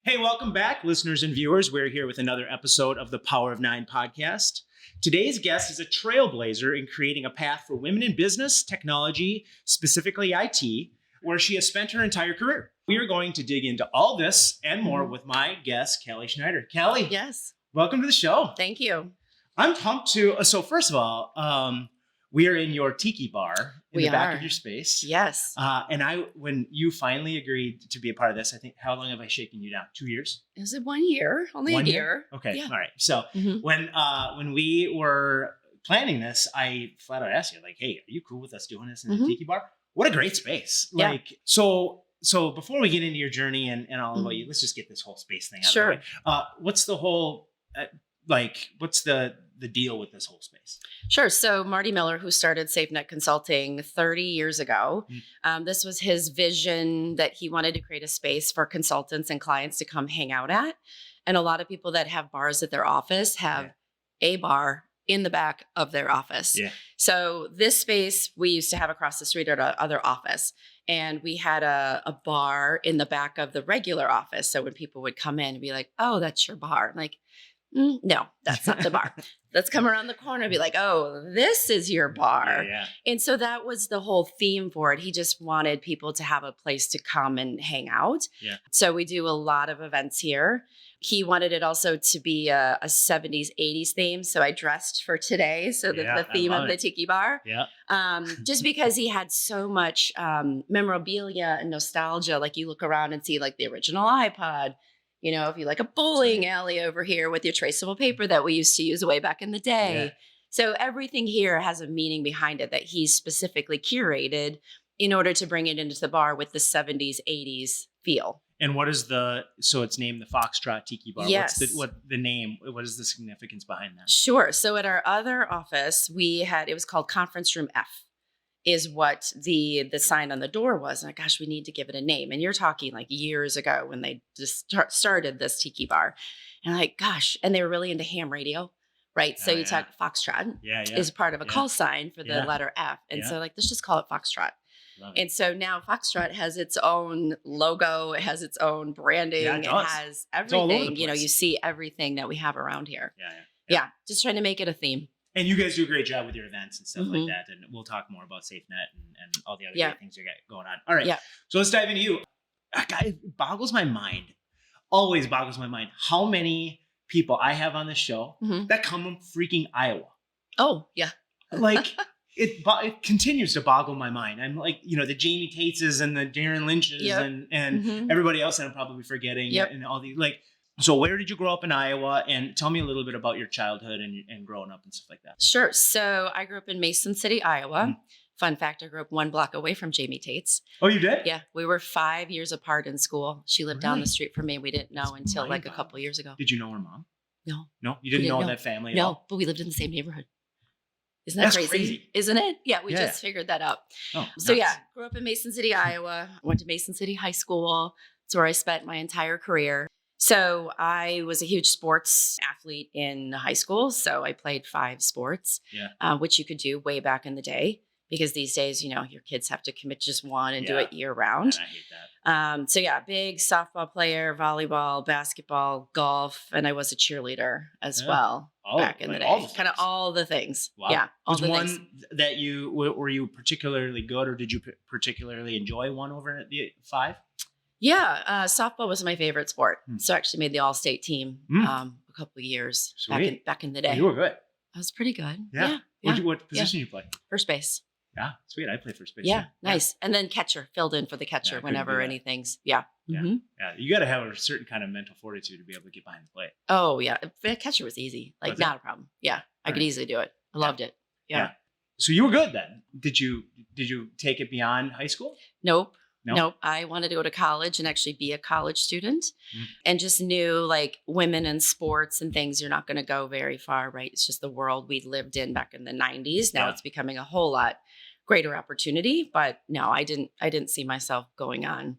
Hey, welcome back, listeners and viewers. We're here with another episode of the Power of Nine podcast. Today's guest is a trailblazer in creating a path for women in business, technology, specifically IT, where she has spent her entire career. We are going to dig into all this and more with my guest, Kelli Schnieder. Kelli, yes, welcome to the show. thank you. I'm pumped to. So first of all, we are in your tiki bar in the back of your space. Yes. And when you finally agreed to be a part of this, I think, how long have I shaken you down? 2 years? Is it 1 year? Only a year. Okay. Yeah. All right. So when we were planning this, I flat out asked you, like, hey, are you cool with us doing this in the tiki bar? What a great space. Yeah. So before we get into your journey and all about you, let's just get this whole space thing out of the way. What's the whole, what's the deal with this whole space? Sure. So Marty Miller, who started SafeNet Consulting 30 years ago, this was his vision that he wanted to create a space for consultants and clients to come hang out at. And a lot of people that have bars at their office have a bar in the back of their office. Yeah. So this space we used to have across the street at our other office. And we had a bar in the back of the regular office. So when people would come in and be like, oh, that's your bar. I'm like, no, that's not the bar. Let's come around the corner and be like, oh, this is your bar. Yeah. And so that was the whole theme for it. He just wanted people to have a place to come and hang out. Yeah. So we do a lot of events here. He wanted it also to be a 70s, 80s theme. So I dressed for today. So the theme of the tiki bar. Yeah. Just because he had so much memorabilia and nostalgia. Like you look around and see like the original iPod. You know, if you like a bowling alley over here with your traceable paper that we used to use way back in the day. Yeah. So everything here has a meaning behind it that he's specifically curated in order to bring it into the bar with the 70s, 80s feel. And what is so it's named the Foxtrot Tiki Bar. Yes. What is the significance behind that? Sure. So at our other office, it was called Conference Room F. Is what the sign on the door was. And gosh, we need to give it a name. And you're talking like years ago when they just started this tiki bar. And like, gosh, and they were really into ham radio, right? So you talk Foxtrot is part of a call sign for the letter F. And so like, let's just call it Foxtrot. And so now Foxtrot has its own logo. It has its own branding. It has everything. You know, you see everything that we have around here. Yeah. Just trying to make it a theme. And you guys do a great job with your events and stuff like that. And we'll talk more about SafeNet and all the other great things you got going on. All right. Yeah. So let's dive into you. It boggles my mind, always boggles my mind, how many people I have on this show that come from freaking Iowa. Oh, yeah. Like, it continues to boggle my mind. I'm like, the Jamie Tateses and the Darren Lynches and everybody else that I'm probably forgetting and all these, like, so where did you grow up in Iowa? And tell me a little bit about your childhood and growing up and stuff like that. Sure. So I grew up in Mason City, Iowa. Fun fact, I grew up 1 block away from Jamie Tate's. Oh, you did? Yeah. We were 5 years apart in school. She lived down the street from me. We didn't know until like a couple of years ago. Did you know her mom? No. No? You didn't know that family at all? No, but we lived in the same neighborhood. Isn't that crazy? Isn't it? Yeah, we just figured that out. Oh, so grew up in Mason City, Iowa. Went to Mason City High School. It's where I spent my entire career. So I was a huge sports athlete in high school. So I played 5 sports, which you could do way back in the day. Because these days, your kids have to commit to just one and do it year round. And I hate that. Big softball player, volleyball, basketball, golf, and I was a cheerleader as well back in the day. Kind of all the things. Wow. Yeah, all was the one things. That were you particularly good, or did you particularly enjoy one over at the 5? Yeah, softball was my favorite sport. So I actually made the all-state team a couple of years back in the day. Oh, you were good. I was pretty good. Yeah. What position you play? First base. Yeah, sweet. I played first base. Yeah, nice. And then catcher, filled in for the catcher whenever anything's. Yeah. Yeah. Yeah. You got to have a certain kind of mental fortitude to be able to get behind the plate. Oh, yeah. The catcher was easy. Like, not a problem. Yeah. I could easily do it. I loved it. Yeah. So you were good then. Did you take it beyond high school? Nope. I wanted to go to college and actually be a college student and just knew like women in sports and things, you're not going to go very far, right? It's just the world we lived in back in the 90s. Now it's becoming a whole lot greater opportunity, but no, I didn't see myself going on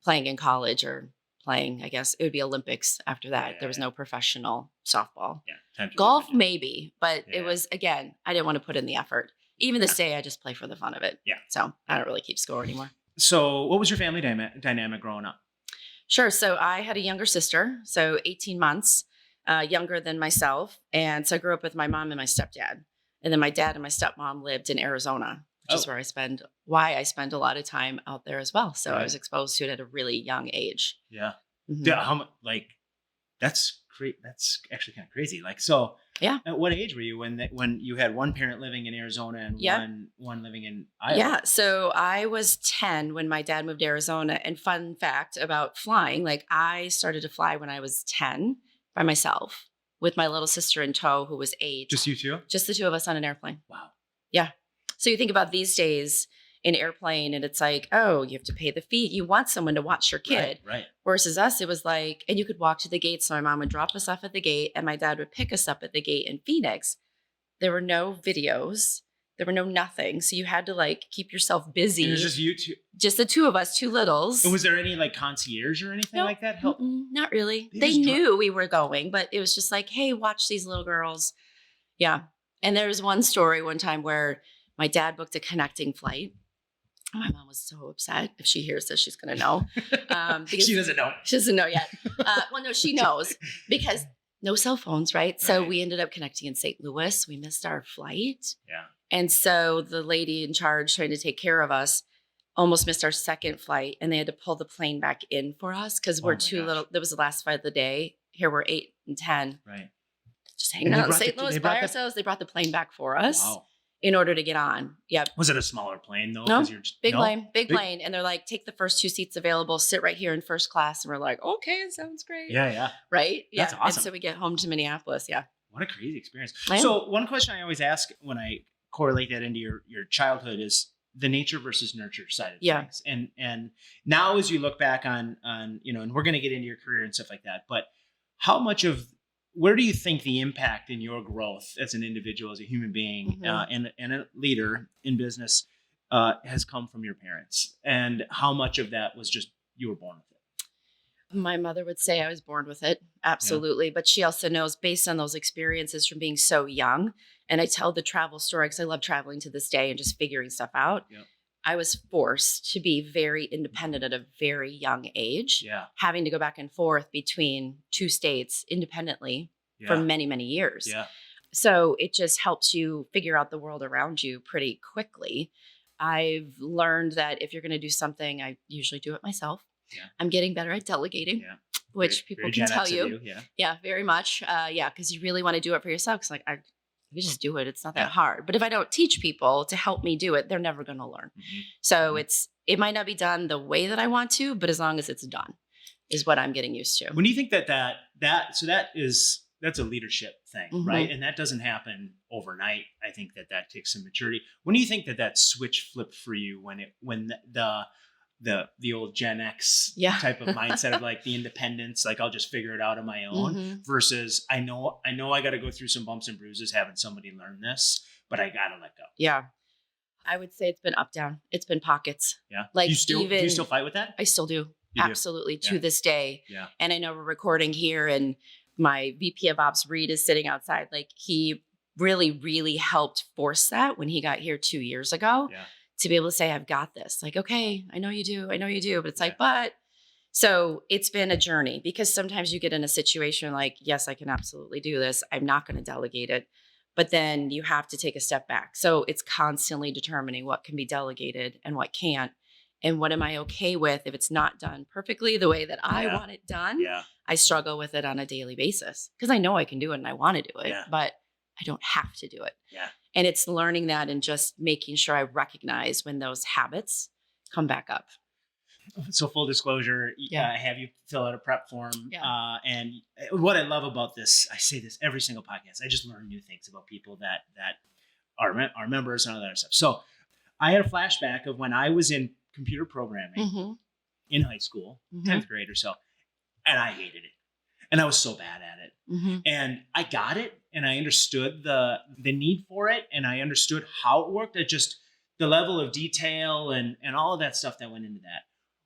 playing in college or playing, I guess it would be Olympics after that. There was no professional softball. Yeah. Golf maybe, but it was, again, I didn't want to put in the effort. Even this day, I just play for the fun of it. Yeah. So I don't really keep score anymore. So what was your family dynamic growing up? Sure. So I had a younger sister, so 18 months younger than myself. And so I grew up with my mom and my stepdad. And then my dad and my stepmom lived in Arizona, which is Oh, why I spend a lot of time out there as well. So I right. was exposed to it at a really young age. Yeah. Mhm. Yeah, how much, like, that's great. That's actually kind of crazy. Like, so Yeah. at what age were you when you had one parent living in Arizona and Yeah. one living in Iowa? Yeah. So I was 10 when my dad moved to Arizona. And fun fact about flying, like I started to fly when I was 10 by myself with my little sister in tow who was 8. Just you two? Just the two of us on an airplane. Wow. Yeah. So you think about these days in airplane and it's like, oh, you have to pay the fee. You want someone to watch your kid. Right. Versus us, it was like, and you could walk to the gate. So my mom would drop us off at the gate and my dad would pick us up at the gate in Phoenix. There were no videos. There were no nothing. So you had to like keep yourself busy. And it was just you two. Just the two of us, two littles. And was there any like concierge or anything No, like that? Help? not really. They They just knew we were going, but it was just like, hey, watch these little girls. Yeah. And there was one story one time where my dad booked a connecting flight. My mom was so upset. If she hears this, she's going to know. Because She doesn't know. she doesn't know yet. Well, no, she knows because no cell phones, right? So Right. we ended up connecting in St. Louis. We missed our flight. Yeah. And so the lady in charge trying to take care of us almost missed our second flight and they had to pull the plane back in for us because Oh we're my too gosh. little. That was the last flight of the day. Here we're 8 and 10. Right. Just hanging And they out in brought St. the- Louis they by brought the- ourselves. They brought the plane back for us Wow. in order to get on. Yep. Was it a smaller plane though? No, 'Cause you're just, Big no? plane, big Big- plane. And they're like, take the first 2 seats available, sit right here in first class. And we're like, okay, sounds great. Yeah. Right? Yeah. That's awesome. And so we get home to Minneapolis. Yeah. What a crazy experience. I know. So one question I always ask when I correlate that into your childhood is the nature versus nurture side of Yeah. things. And now as you look back on and we're going to get into your career and stuff like that, but where do you think the impact in your growth as an individual, as a human being, Mhm. and a leader in business has come from your parents, and how much of that was just you were born with it? My mother would say I was born with it. Absolutely. But she also knows based on those experiences from being so young. And I tell the travel story because I love traveling to this day and just figuring stuff out. Yep. I was forced to be very independent at a very young age, Yeah. having to go back and forth between 2 states independently for many, many years. Yeah. So it just helps you figure out the world around you pretty quickly. I've learned that if you're going to do something, I usually do it myself. Yeah. I'm getting better at delegating, Yeah. which Very- people very can Gen tell X of you. Yeah. Yeah, very much. Yeah, because you really want to do it for yourself. Because you just do it. It's not that Yeah. hard. But if I don't teach people to help me do it, they're never going to learn. Mhm. So Mhm. it might not be done the way that I want to, but as long as it's done, is what I'm getting used to. When do you think that's a leadership thing, Mhm. right? And that doesn't happen overnight. I think that takes some maturity. When do you think that switch flipped for you when the old Gen X Yeah. type of mindset of like the independence, like I'll just figure it out on my own, Mhm. versus I know I got to go through some bumps and bruises having somebody learn this, but I got to let go. Yeah. I would say it's been up down. It's been pockets. Yeah. Like do you still fight with that? I still do. You do? Absolutely Yeah. to this day. Yeah. And I know we're recording here and my VP of Ops, Reed, is sitting outside. Like he really, really helped force that when he got here 2 years ago Yeah. to be able to say, I've got this. Like, okay, I know you do. But it's like, Yeah. so it's been a journey because sometimes you get in a situation like, yes, I can absolutely do this. I'm not going to delegate it. But then you have to take a step back. So it's constantly determining what can be delegated and what can't. And what am I okay with if it's not done perfectly the way that I Yeah. want it done? Yeah. I struggle with it on a daily basis because I know I can do it and I want to do it, Yeah. but I don't have to do it. Yeah. And it's learning that and just making sure I recognize when those habits come back up. So full disclosure, Yeah. I have you fill out a prep form. Yeah. And what I love about this, I say this every single podcast, I just learn new things about people that are members and all that other stuff. So I had a flashback of when I was in computer programming Mm-hmm. in high school, 10th grade or so, and I hated it. And I was so bad at it. Mm-hmm. And I got it and I understood the need for it and I understood how it worked. It just the level of detail and all of that stuff that went into that.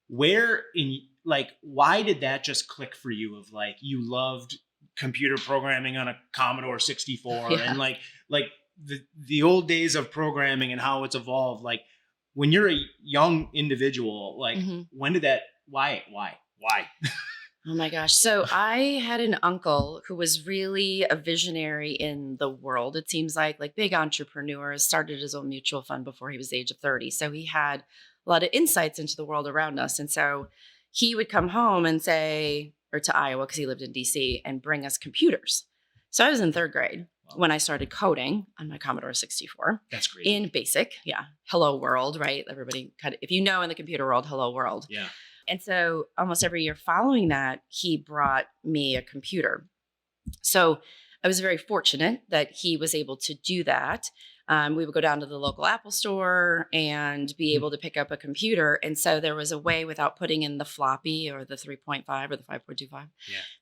Why did that just click for you of like you loved computer programming on a Commodore 64 Yeah. and like the old days of programming and how it's evolved? Like when you're a young individual, like Mm-hmm. when did that why? Why? Oh my gosh. So I had an uncle who was really a visionary in the world. It seems like big entrepreneurs, started his own mutual fund before he was the age of 30. So he had a lot of insights into the world around us. And so he would come home and say, or to Iowa, because he lived in DC, and bring us computers. So I was in third grade when I started coding on my Commodore 64. That's great. In BASIC. Yeah. Hello world, right? Everybody if you know in the computer world, hello world. Yeah. And so almost every year following that, he brought me a computer. So I was very fortunate that he was able to do that. We would go down to the local Apple store and be able to pick up a computer. And so there was a way without putting in the floppy or the 3.5 or the 5.25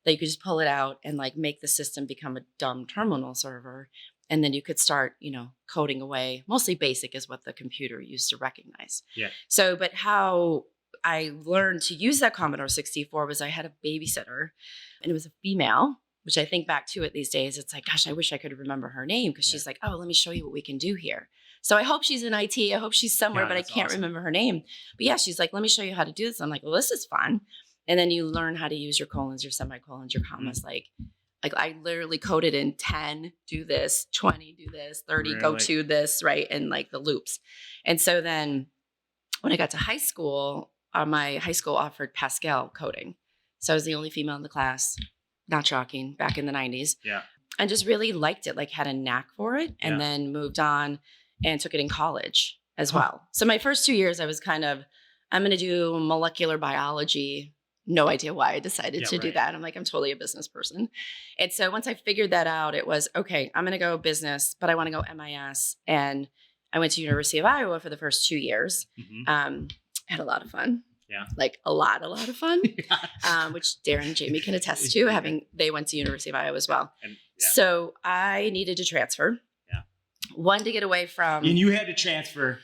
that you could just pull it out and make the system become a dumb terminal server. And then you could start, coding away. Mostly BASIC is what the computer used to recognize. Yeah. So, but how I learned to use that Commodore 64 was I had a babysitter, and it was a female, which I think back to it these days. It's like, gosh, I wish I could remember her name, because she's like, oh, let me show you what we can do here. So I hope she's in IT. I hope she's somewhere, but I can't remember her name. But yeah, she's like, let me show you how to do this. I'm like, well, this is fun. And then you learn how to use your colons, your semicolons, your commas. Like I literally coded in 10, do this, 20, do this, 30, go to this, right? And the loops. And so then when I got to high school, my high school offered Pascal coding. So I was the only female in the class. Not shocking, back in the 90s. Yeah. And just really liked it, had a knack for it, and then moved on and took it in college as well. So my first 2 years, I was I'm going to do molecular biology. No idea why I decided to do that. I'm like, I'm totally a business person. And so once I figured that out, it was, okay, I'm going to go business, but I want to go MIS. And I went to University of Iowa for the first 2 years. Had a lot of fun. Yeah. A lot of fun, which Darren and Jamie can attest to, they went to University of Iowa as well. And, so I needed to transfer. Yeah. One, to get away from. And you had to transfer.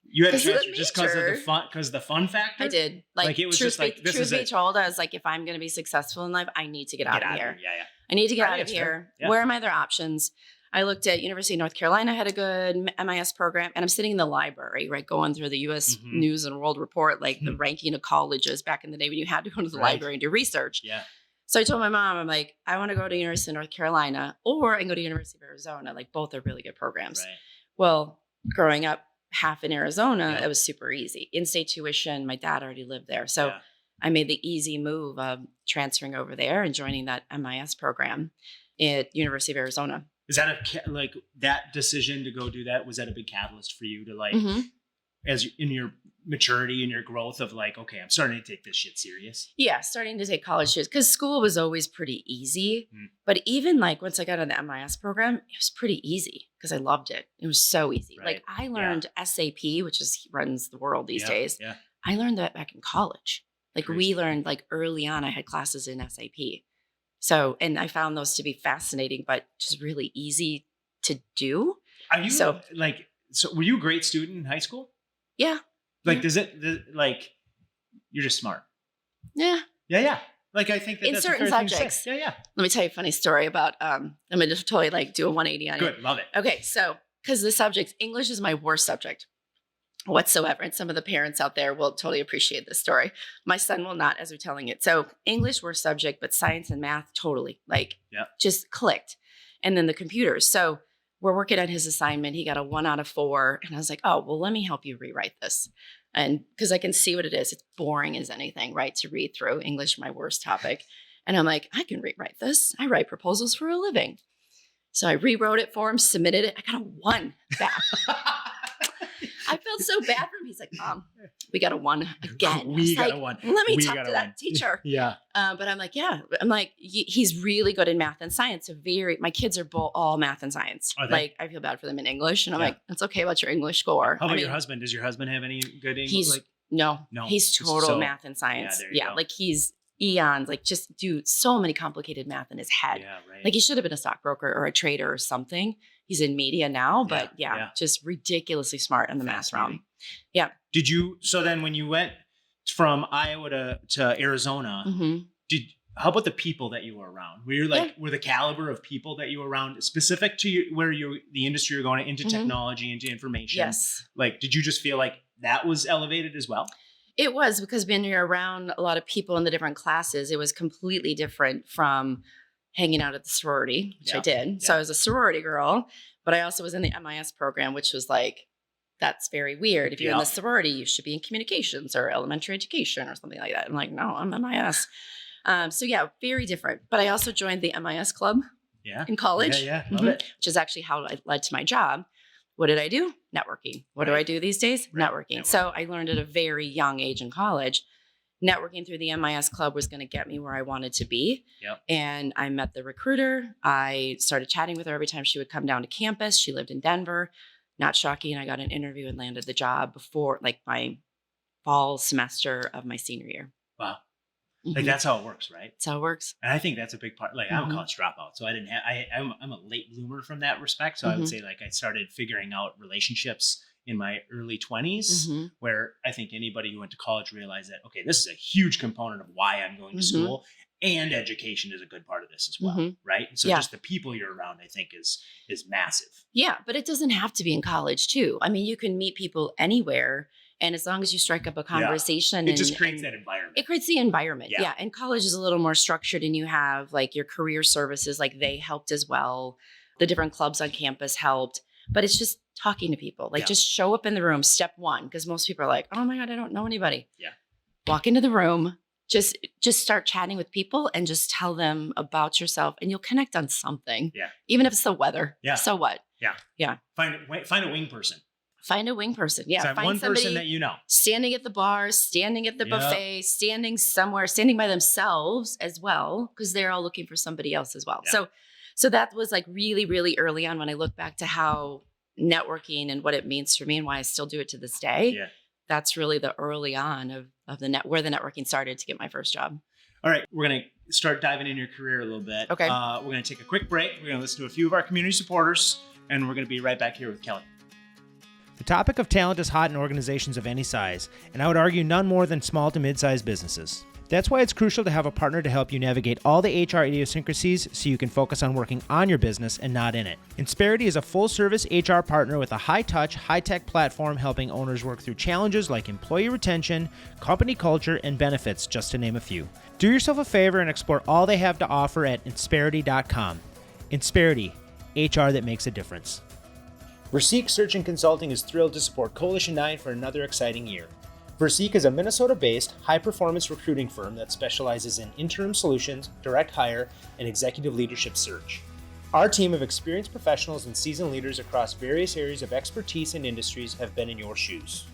You had to transfer just because of the fun factor? I did. It was just like, truth be told, I was like, if I'm going to be successful in life, I need to get out of here. Yeah. I need to get out of here. Yeah. Where are my other options? I looked at University of North Carolina, had a good MIS program, and I'm sitting in the library, right, going through the U.S. News and World Report, the ranking of colleges back in the day when you had to go to the library and do research. Yeah. So I told my mom, I'm like, I want to go to University of North Carolina, or I can go to University of Arizona. Both are really good programs. Right. Well, growing up half in Arizona, it was super easy. In-state tuition, my dad already lived there. So I made the easy move of transferring over there and joining that MIS program at University of Arizona. Is that that decision to go do that? Was that a big catalyst for you to as in your maturity and your growth of okay, I'm starting to take this shit serious? Yeah, starting to take college serious, because school was always pretty easy. But even once I got on the MIS program, it was pretty easy because I loved it. It was so easy. Right. I learned SAP, which runs the world these days. Yeah. I learned that back in college. We learned early on, I had classes in SAP. So, and I found those to be fascinating, but just really easy to do. Are you so were you a great student in high school? Yeah. Does it you're just smart? Yeah. Yeah. I think that in that's certain a fair subjects. Thing to say. Yeah. Let me tell you a funny story about, I'm going to totally do a 180 on it. Good. Love it. Okay. So, because the subject, English is my worst subject whatsoever. And some of the parents out there will totally appreciate this story. My son will not, as we're telling it. So English worst subject, but science and math, totally just clicked. And then the computers. So we're working on his assignment. He got a 1 out of 4. And I was like, oh, well, let me help you rewrite this. And because I can see what it is. It's boring as anything, right? To read through. English, my worst topic. And I'm like, I can rewrite this. I write proposals for a living. So I rewrote it for him, submitted it. I got a 1 back. I felt so bad for him. He's like, Mom, we got a 1 again. We got a 1. Let me talk to that teacher. Yeah. But I'm like, yeah. I'm like, he's really good in math and science. So my kids are all math and science. I feel bad for them in English. And I'm like, it's okay about your English score. How about your husband? Does your husband have any good English? No. He's total math and science. Yeah. He's eons, just do so many complicated math in his head. Yeah, right. He should have been a stockbroker or a trader or something. He's in media now, but just ridiculously smart in the math realm. Yeah. So then when you went from Iowa to Arizona, how about the people that you were around? Were the caliber of people that you were around specific to the industry you're going into, technology, into information? Yes. Did you just feel like that was elevated as well? It was, because when you're around a lot of people in the different classes, it was completely different from hanging out at the sorority, which I did. Yeah. So I was a sorority girl, but I also was in the MIS program, which was like, that's very weird. If you're in the sorority, you should be in communications or elementary education or something like that. I'm like, no, I'm MIS. So yeah, very different. But I also joined the MIS club in college, Love it. which is actually how I led to my job. What did I do? Networking. What do I do these days? Networking. So I learned at a very young age in college, networking through the MIS club was going to get me where I wanted to be. And I met the recruiter. I started chatting with her every time she would come down to campus. She lived in Denver. Not shocking. I got an interview and landed the job before like my fall semester of my senior year. Wow. Like that's how it works, right? That's how it works. And I think that's a big part. Like I'm a college dropout, so I didn't have. I'm a late bloomer from that respect. So I would say like I started figuring out relationships in my early 20s, where I think anybody who went to college realized that okay, this is a huge component of why I'm going to school, and education is a good part of this as well, right? So just the people you're around, I think, is massive. Yeah, but it doesn't have to be in college too. I mean, you can meet people anywhere. And as long as you strike up a conversation, it just creates that environment. It creates the environment. Yeah. And college is a little more structured, and you have like your career services, like they helped as well. The different clubs on campus helped, but it's just talking to people. Like just show up in the room. Step one, because most people are like, oh my God, I don't know anybody. Walk into the room, just start chatting with people and just tell them about yourself, and you'll connect on something. Even if it's the weather. So what? Find a wing person. Find a wing person. So Find one person that you know. Standing at the bar, standing at the buffet, standing somewhere, standing by themselves as well, because they're all looking for somebody else as well. So that was like really, really early on when I look back to how networking and what it means for me and why I still do it to this day. That's really the early on of where the networking started to get my first job. All right, we're going to start diving into your career a little bit. Okay. We're going to take a quick break. We're going to listen to a few of our community supporters, and we're going to be right back here with Kelli. The topic of talent is hot in organizations of any size, and I would argue none more than small to mid-sized businesses. That's why it's crucial to have a partner to help you navigate all the HR idiosyncrasies so you can focus on working on your business and not in it. Insperity is a full-service HR partner with a high-touch, high-tech platform helping owners work through challenges like employee retention, company culture, and benefits, just to name a few. Do yourself a favor and explore all they have to offer at Insperity.com. Insperity, HR that makes a difference. Verseek Search and Consulting is thrilled to support Coalition9 for another exciting year. Verseek is a Minnesota-based, high-performance recruiting firm that specializes in interim solutions, direct hire, and executive leadership search. Our team of experienced professionals and seasoned leaders across various areas of expertise and industries have been in your shoes.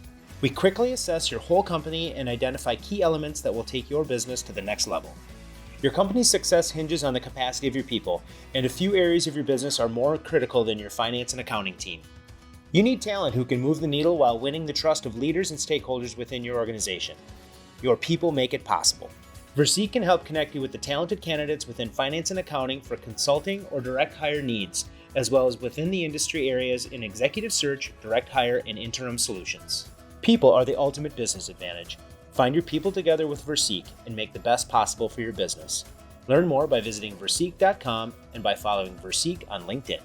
We quickly assess your whole company and identify key elements that will take your business to the next level. Your company's success hinges on the capacity of your people, and a few areas of your business are more critical than your finance and accounting team. You need talent who can move the needle while winning the trust of leaders and stakeholders within your organization. Your people make it possible. Verseek can help connect you with the talented candidates within finance and accounting for consulting or direct hire needs, as well as within the industry areas in executive search, direct hire, and interim solutions. People are the ultimate business advantage. Find your people together with Verseek and make the best possible for your business. Learn more by visiting Verseek.com and by following Verseek on LinkedIn.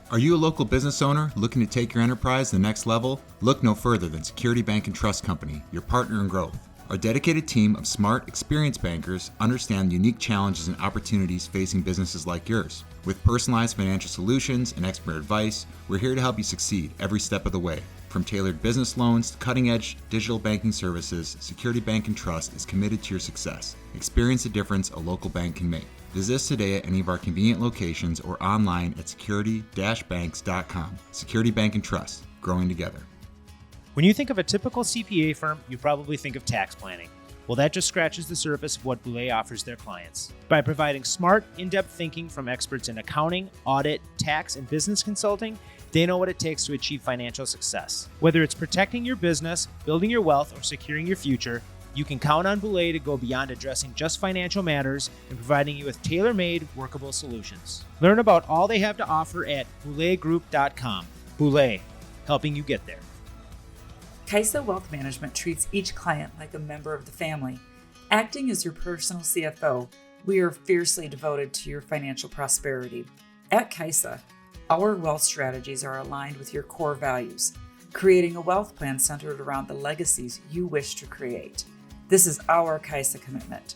Are you a local business owner looking to take your enterprise to the next level? Look no further than Security Bank and Trust Company, your partner in growth. Our dedicated team of smart, experienced bankers understand the unique challenges and opportunities facing businesses like yours. With personalized financial solutions and expert advice, we're here to help you succeed every step of the way. From tailored business loans to cutting-edge digital banking services, Security Bank and Trust is committed to your success. Experience the difference a local bank can make. Visit us today at any of our convenient locations or online at security-banks.com. Security Bank and Trust, growing together. When you think of a typical CPA firm, you probably think of tax planning. Well, that just scratches the surface of what Boulay offers their clients. By providing smart, in-depth thinking from experts in accounting, audit, tax, and business consulting, they know what it takes to achieve financial success. Whether it's protecting your business, building your wealth, or securing your future, you can count on Boulay to go beyond addressing just financial matters and providing you with tailor-made, workable solutions. Learn about all they have to offer at BoulayGroup.com. Boulay, helping you get there. Kaisa Wealth Management treats each client like a member of the family. Acting as your personal CFO, we are fiercely devoted to your financial prosperity. At Kaisa, our wealth strategies are aligned with your core values: creating a wealth plan centered around the legacies you wish to create. This is our Kaisa commitment.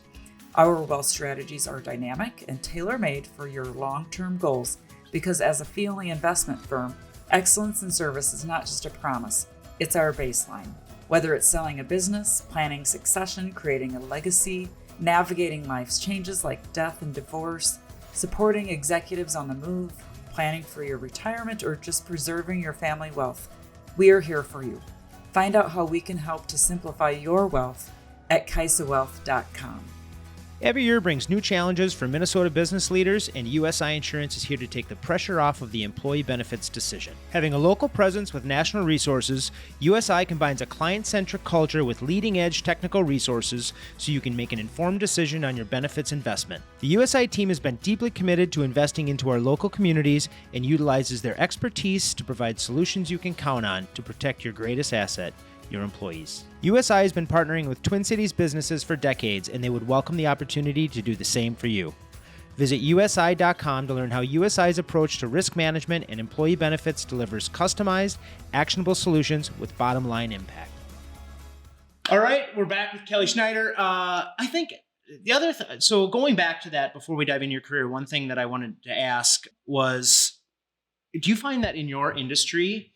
Our wealth strategies are dynamic and tailor-made for your long-term goals because as a family investment firm, excellence in service is not just a promise, it's our baseline. Whether it's selling a business, planning succession, creating a legacy, navigating life's changes like death and divorce, supporting executives on the move, planning for your retirement, or just preserving your family wealth, we are here for you. Find out how we can help to simplify your wealth at kaisawealth.com. Every year brings new challenges for Minnesota business leaders, and USI Insurance is here to take the pressure off of the employee benefits decision. Having a local presence with national resources, USI combines a client-centric culture with leading-edge technical resources so you can make an informed decision on your benefits investment. The USI team has been deeply committed to investing into our local communities and utilizes their expertise to provide solutions you can count on to protect your greatest asset, your employees. USI has been partnering with Twin Cities businesses for decades, and they would welcome the opportunity to do the same for you. Visit USI.com to learn how USI's approach to risk management and employee benefits delivers customized, actionable solutions with bottom-line impact. All right, we're back with Kelli Schnieder. I think the other so going back to that before we dive into your career, one thing that I wanted to ask was, do you find that in your industry,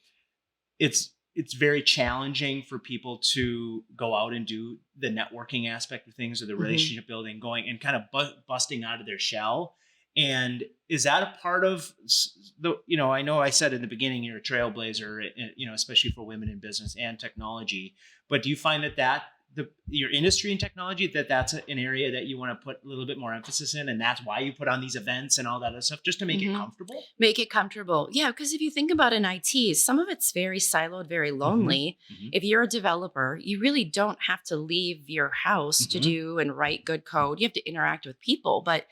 it's very challenging for people to go out and do the networking aspect of things or the relationship building, going and kind of busting out of their shell? And is that a part of the, I know I said in the beginning, you're a trailblazer, especially for women in business and technology, but do you find that your industry and technology, that's an area that you want to put a little bit more emphasis in, and that's why you put on these events and all that other stuff, just to make it comfortable? Make it comfortable. Yeah, because if you think about in IT, some of it's very siloed, very lonely. If you're a developer, you really don't have to leave your house to do and write good code. You have to interact with people, but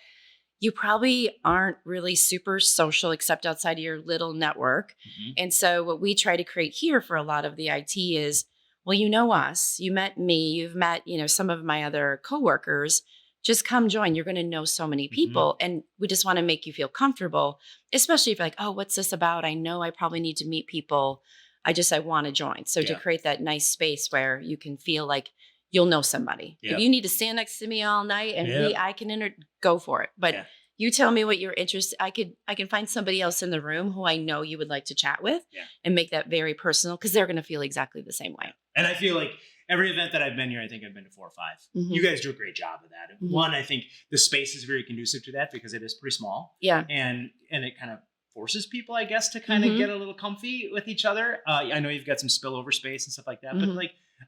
you probably aren't really super social except outside of your little network. And so what we try to create here for a lot of the IT is, well, you know us, you met me, you've met, some of my other coworkers, just come join. You're going to know so many people. And we just want to make you feel comfortable, especially if you're like, oh, what's this about? I know I probably need to meet people. I want to join. So to create that nice space where you can feel like you'll know somebody. If you need to stand next to me all night and I can go for it. But you tell me what you're interested. I can find somebody else in the room who I know you would like to chat with and make that very personal, because they're going to feel exactly the same way. And I feel like every event that I've been here, I think I've been to 4 or 5. You guys do a great job of that. One, I think the space is very conducive to that because it is pretty small. Yeah. And it kind of forces people, I guess, to kind of get a little comfy with each other. I know you've got some spillover space and stuff like that, but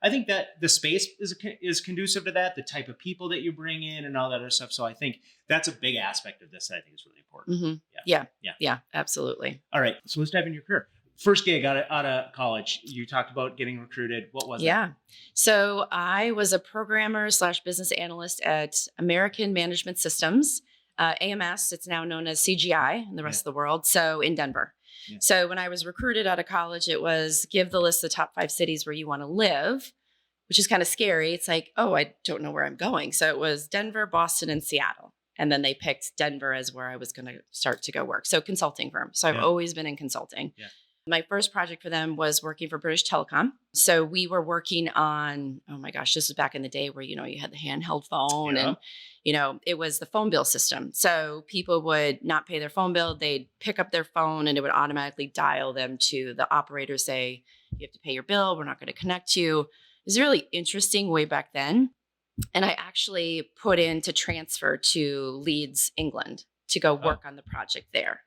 I think that the space is conducive to that, the type of people that you bring in and all that other stuff. So I think that's a big aspect of this that I think is really important. Yeah, absolutely. All right. So let's dive into your career. First gig out of college, you talked about getting recruited. What was it? So I was a programmer / business analyst at American Management Systems, AMS. It's now known as CGI in the rest of the world. So in Denver. So when I was recruited out of college, it was give the list of the top 5 cities where you want to live, which is kind of scary. It's like, oh, I don't know where I'm going. So it was Denver, Boston, and Seattle. And then they picked Denver as where I was going to start to go work. So consulting firm. So I've always been in consulting. My first project for them was working for British Telecom. So we were working on, oh my gosh, this was back in the day where, you had the handheld phone and, it was the phone bill system. So people would not pay their phone bill. They'd pick up their phone and it would automatically dial them to the operator, say, you have to pay your bill. We're not going to connect you. It was really interesting way back then. And I actually put in to transfer to Leeds, England to go work on the project there.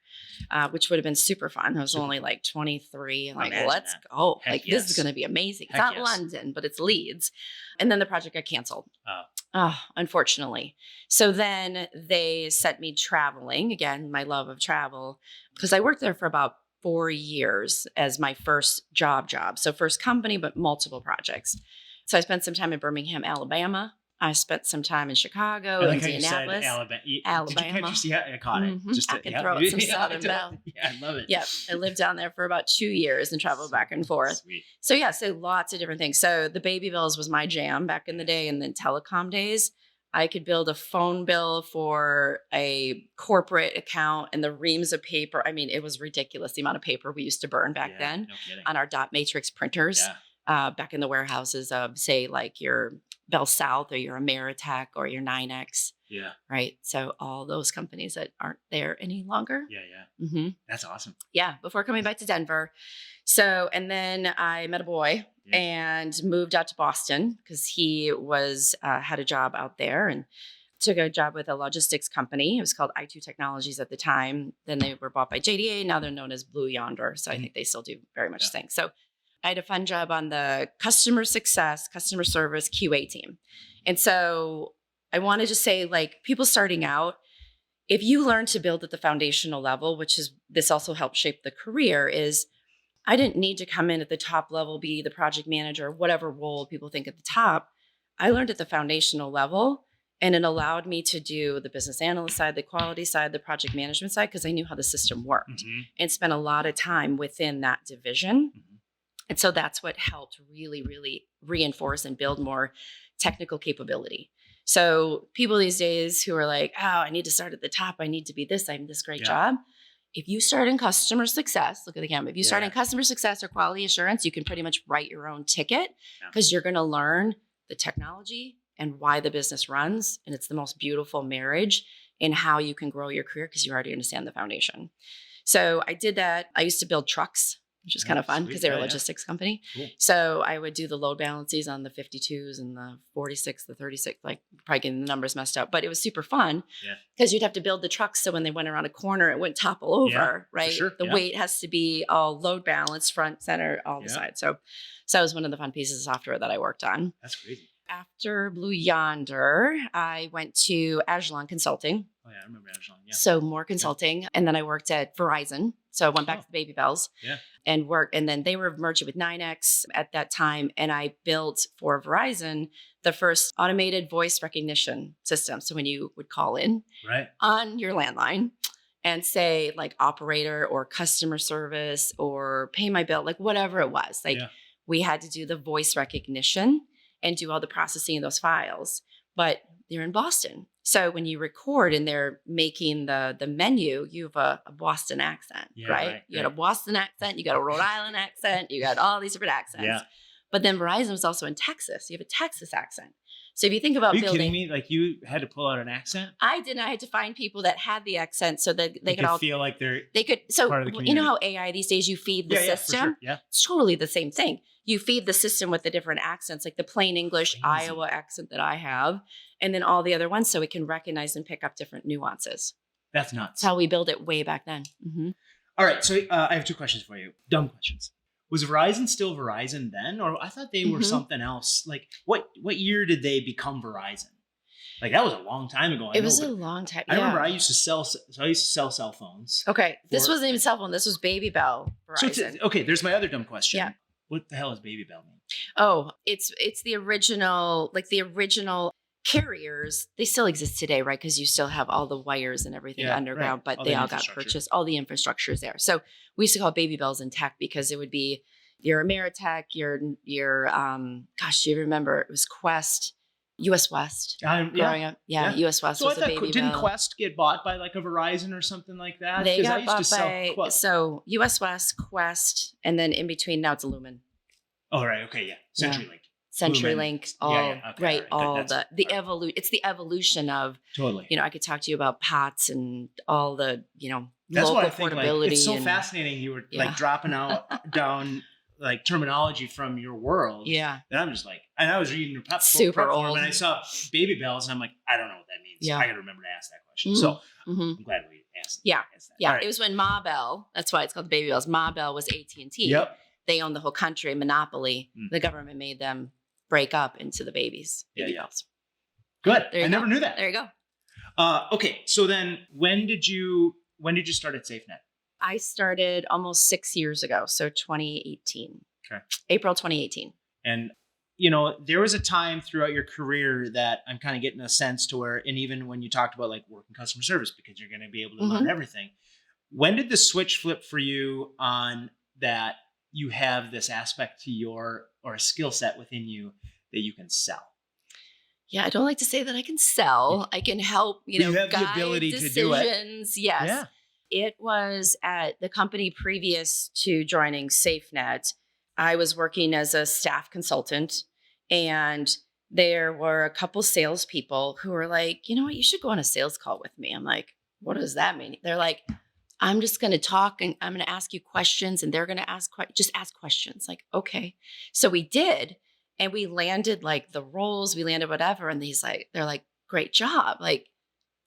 Which would have been super fun. I was only like 23. Like, let's go. Heck, this is going to be amazing. It's not London, but it's Leeds. And then the project got canceled. Unfortunately. So then they sent me traveling. Again, my love of travel, because I worked there for about 4 years as my first job. So first company, but multiple projects. So I spent some time in Birmingham, Alabama. I spent some time in Chicago, Indianapolis, Alabama. Can't you see how I caught it? I can throw it some Southern Belle. Yeah, I love it. Yeah, I lived down there for about 2 years and traveled back and forth. Sweet. So lots of different things. So the baby bills was my jam back in the day, and then telecom days. I could build a phone bill for a corporate account and the reams of paper. I mean, it was ridiculous the amount of paper we used to burn back then No kidding. on our dot matrix printers back in the warehouses of, say, like your Bell South or your Ameritech or your 9X. Yeah. Right. So all those companies that aren't there any longer. Yeah. Mm-hmm. That's awesome. Yeah. Before coming back to Denver. So, and then I met a boy and moved out to Boston because he was, had a job out there and took a job with a logistics company. It was called I2 Technologies at the time. Then they were bought by JDA. Now they're known as Blue Yonder. So I think they still do very much things. So I had a fun job on the customer success, customer service QA team. And so I wanted to say, like, people starting out, if you learn to build at the foundational level, which is, this also helped shape the career, is I didn't need to come in at the top level, be the project manager, whatever role people think at the top. I learned at the foundational level, and it allowed me to do the business analyst side, the quality side, the project management side, because I knew how the system worked and spent a lot of time within that division. And so that's what helped really, really reinforce and build more technical capability. So people these days who are like, oh, I need to start at the top. I need to be this. I'm this great job. If you start in customer success, look at the camera. If you start in customer success or quality assurance, you can pretty much write your own ticket because you're going to learn the technology and why the business runs. And it's the most beautiful marriage in how you can grow your career because you already understand the foundation. So I did that. I used to build trucks, which is kind of fun because they were a logistics company. Cool. So I would do the load balances on the 52s and the 46, the 36, like probably getting the numbers messed up, but it was super fun because you'd have to build the trucks. So when they went around a corner, it wouldn't topple over, right? Sure. The weight has to be all load balanced, front, center, all the sides. So that was one of the fun pieces of software that I worked on. That's crazy. After Blue Yonder, I went to Eliassen Consulting. Oh, yeah, I remember Agilon. Yeah. So more consulting. And then I worked at Verizon. So I went back to the Baby Bells and worked. And then they were merging with 9X at that time. And I built for Verizon the first automated voice recognition system. So when you would call in on your landline and say like operator or customer service or pay my bill, like whatever it was, like we had to do the voice recognition and do all the processing of those files. But they're in Boston. So when you record and they're making the menu, you have a Boston accent, right? You got a Boston accent, you got a Rhode Island accent, you got all these different accents. Yeah. But then Verizon was also in Texas. You have a Texas accent. So if you think about building... Are you kidding me? Like you had to pull out an accent? I didn't. I had to find people that had the accent so that they could all... feel like they could. So part of the community. You know how AI these days, you feed the system? For sure. It's totally the same thing. You feed the system with the different accents, like the plain English Iowa accent that I have, and then all the other ones so it can recognize and pick up different nuances. That's nuts. That's how we built it way back then. Mm-hmm. All right. So I have two questions for you. Dumb questions. Was Verizon still Verizon then? Or I thought they were something else. Like what year did they become Verizon? Like that was a long time ago. It was a long time. I remember I used to sell cell phones. Okay. This wasn't even cell phone. This was Baby Bell Verizon. So okay. There's my other dumb question. Yeah. What the hell is Baby Bell mean? Oh, it's the original, like the original carriers. They still exist today, right? Because you still have all the wires and everything underground, but they all got purchased. All the infrastructure is there. So we used to call Baby Bells in tech because it would be your Ameritech, your gosh, do you remember? It was Quest, US West. Growing up, US West was a Baby didn't Bell. Quest get bought by like a Verizon or something like that? They got bought by so US West, Quest, and then in between now it's Lumen. Oh right, okay, yeah, CenturyLink. CenturyLink, the evolution. It's the evolution of totally. You know, I could talk to you about POTS and all the that's local what I think, affordability. Like, it's so fascinating. You were like dropping down like terminology from your world. Yeah, and I'm just like, and I was reading your super old, and I saw Baby Bells, and I'm like, I don't know what that means. Yeah, I got to remember to ask that question. So I'm glad we asked. Yeah, asked that. Yeah. Right. It was when Ma Bell. That's why it's called the Baby Bells. Ma Bell was AT&T. Yep. They owned the whole country, monopoly. The government made them break up into the Baby Bells. Good. I never knew that. There you go. Okay. So then when did you start at SafeNet? I started almost 6 years ago. So 2018. Okay. April 2018. And, there was a time throughout your career that I'm kind of getting a sense to where, and even when you talked about like working customer service, because you're going to be able to learn everything. When did the switch flip for you on that you have this aspect to or a skill set within you that you can sell? Yeah, I don't like to say that I can sell. I can help, But you have the guide ability to do it. decisions. Yes. Yeah. It was at the company previous to joining SafeNet. I was working as a staff consultant, and there were a couple salespeople who were like, you know what, you should go on a sales call with me. I'm like, what does that mean? They're like, I'm just going to talk and I'm going to ask you questions, and they're going to just ask questions. Like, okay. So we did, and we landed like the roles, we landed whatever. And they're like, great job. Like,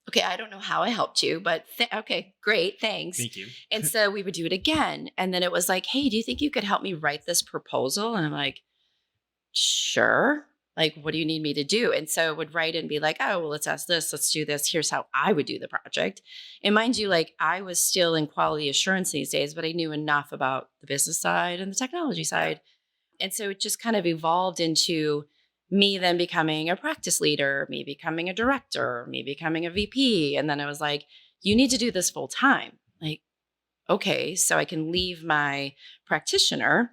okay, I don't know how I helped you, but okay, great, thanks. Thank you. And so we would do it again. And then it was like, hey, do you think you could help me write this proposal? And I'm like, sure. Like, what do you need me to do? And so would write and be like, oh, well, let's ask this, let's do this. Here's how I would do the project. And mind you, like I was still in quality assurance these days, but I knew enough about the business side and the technology side. And so it just kind of evolved into me then becoming a practice leader, me becoming a director, me becoming a VP. And then I was like, you need to do this full time. Like, okay, so I can leave my practitioner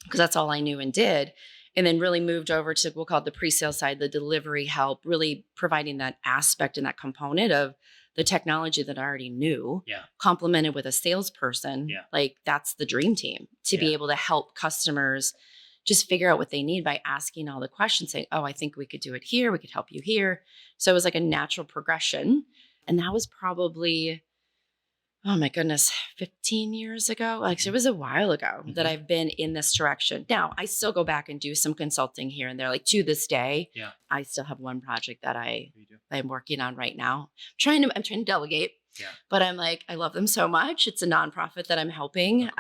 because that's all I knew and did. And then really moved over to, we'll call it the pre-sale side, the delivery help, really providing that aspect and that component of the technology that I already knew, complemented with a salesperson. Like that's the dream team to be able to help customers just figure out what they need by asking all the questions, saying, oh, I think we could do it here. We could help you here. So it was like a natural progression. And that was probably, oh my goodness, 15 years ago. Like so it was a while ago that I've been in this direction. Now I still go back and do some consulting here and there. Like to this day, I still have one project that I'm working on right now. I'm trying to delegate, but I'm like, I love them so much. It's a nonprofit that I'm helping.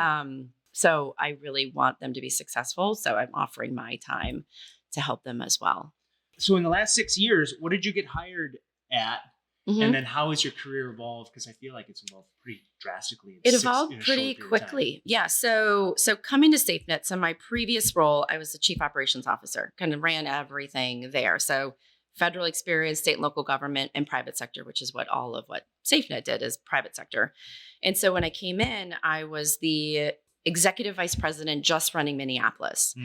So I really want them to be successful. So I'm offering my time to help them as well. So in the last 6 years, what did you get hired at? And then how has your career evolved? Because I feel like it's evolved pretty drastically. It evolved pretty quickly. Yeah. So coming to SafeNet, so my previous role, I was the chief operations officer, kind of ran everything there. So federal experience, state and local government, and private sector, which is what all of what SafeNet did is private sector. And so when I came in, I was the executive vice president just running Minneapolis.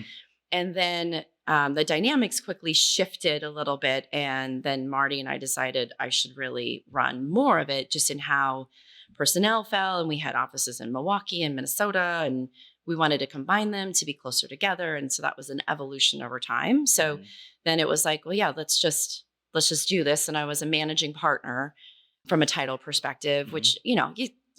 And then the dynamics quickly shifted a little bit. And then Marty and I decided I should really run more of it just in how personnel fell. And we had offices in Milwaukee and Minnesota, and we wanted to combine them to be closer together. And so that was an evolution over time. So then it was like, well, yeah, let's just do this. And I was a managing partner from a title perspective, which,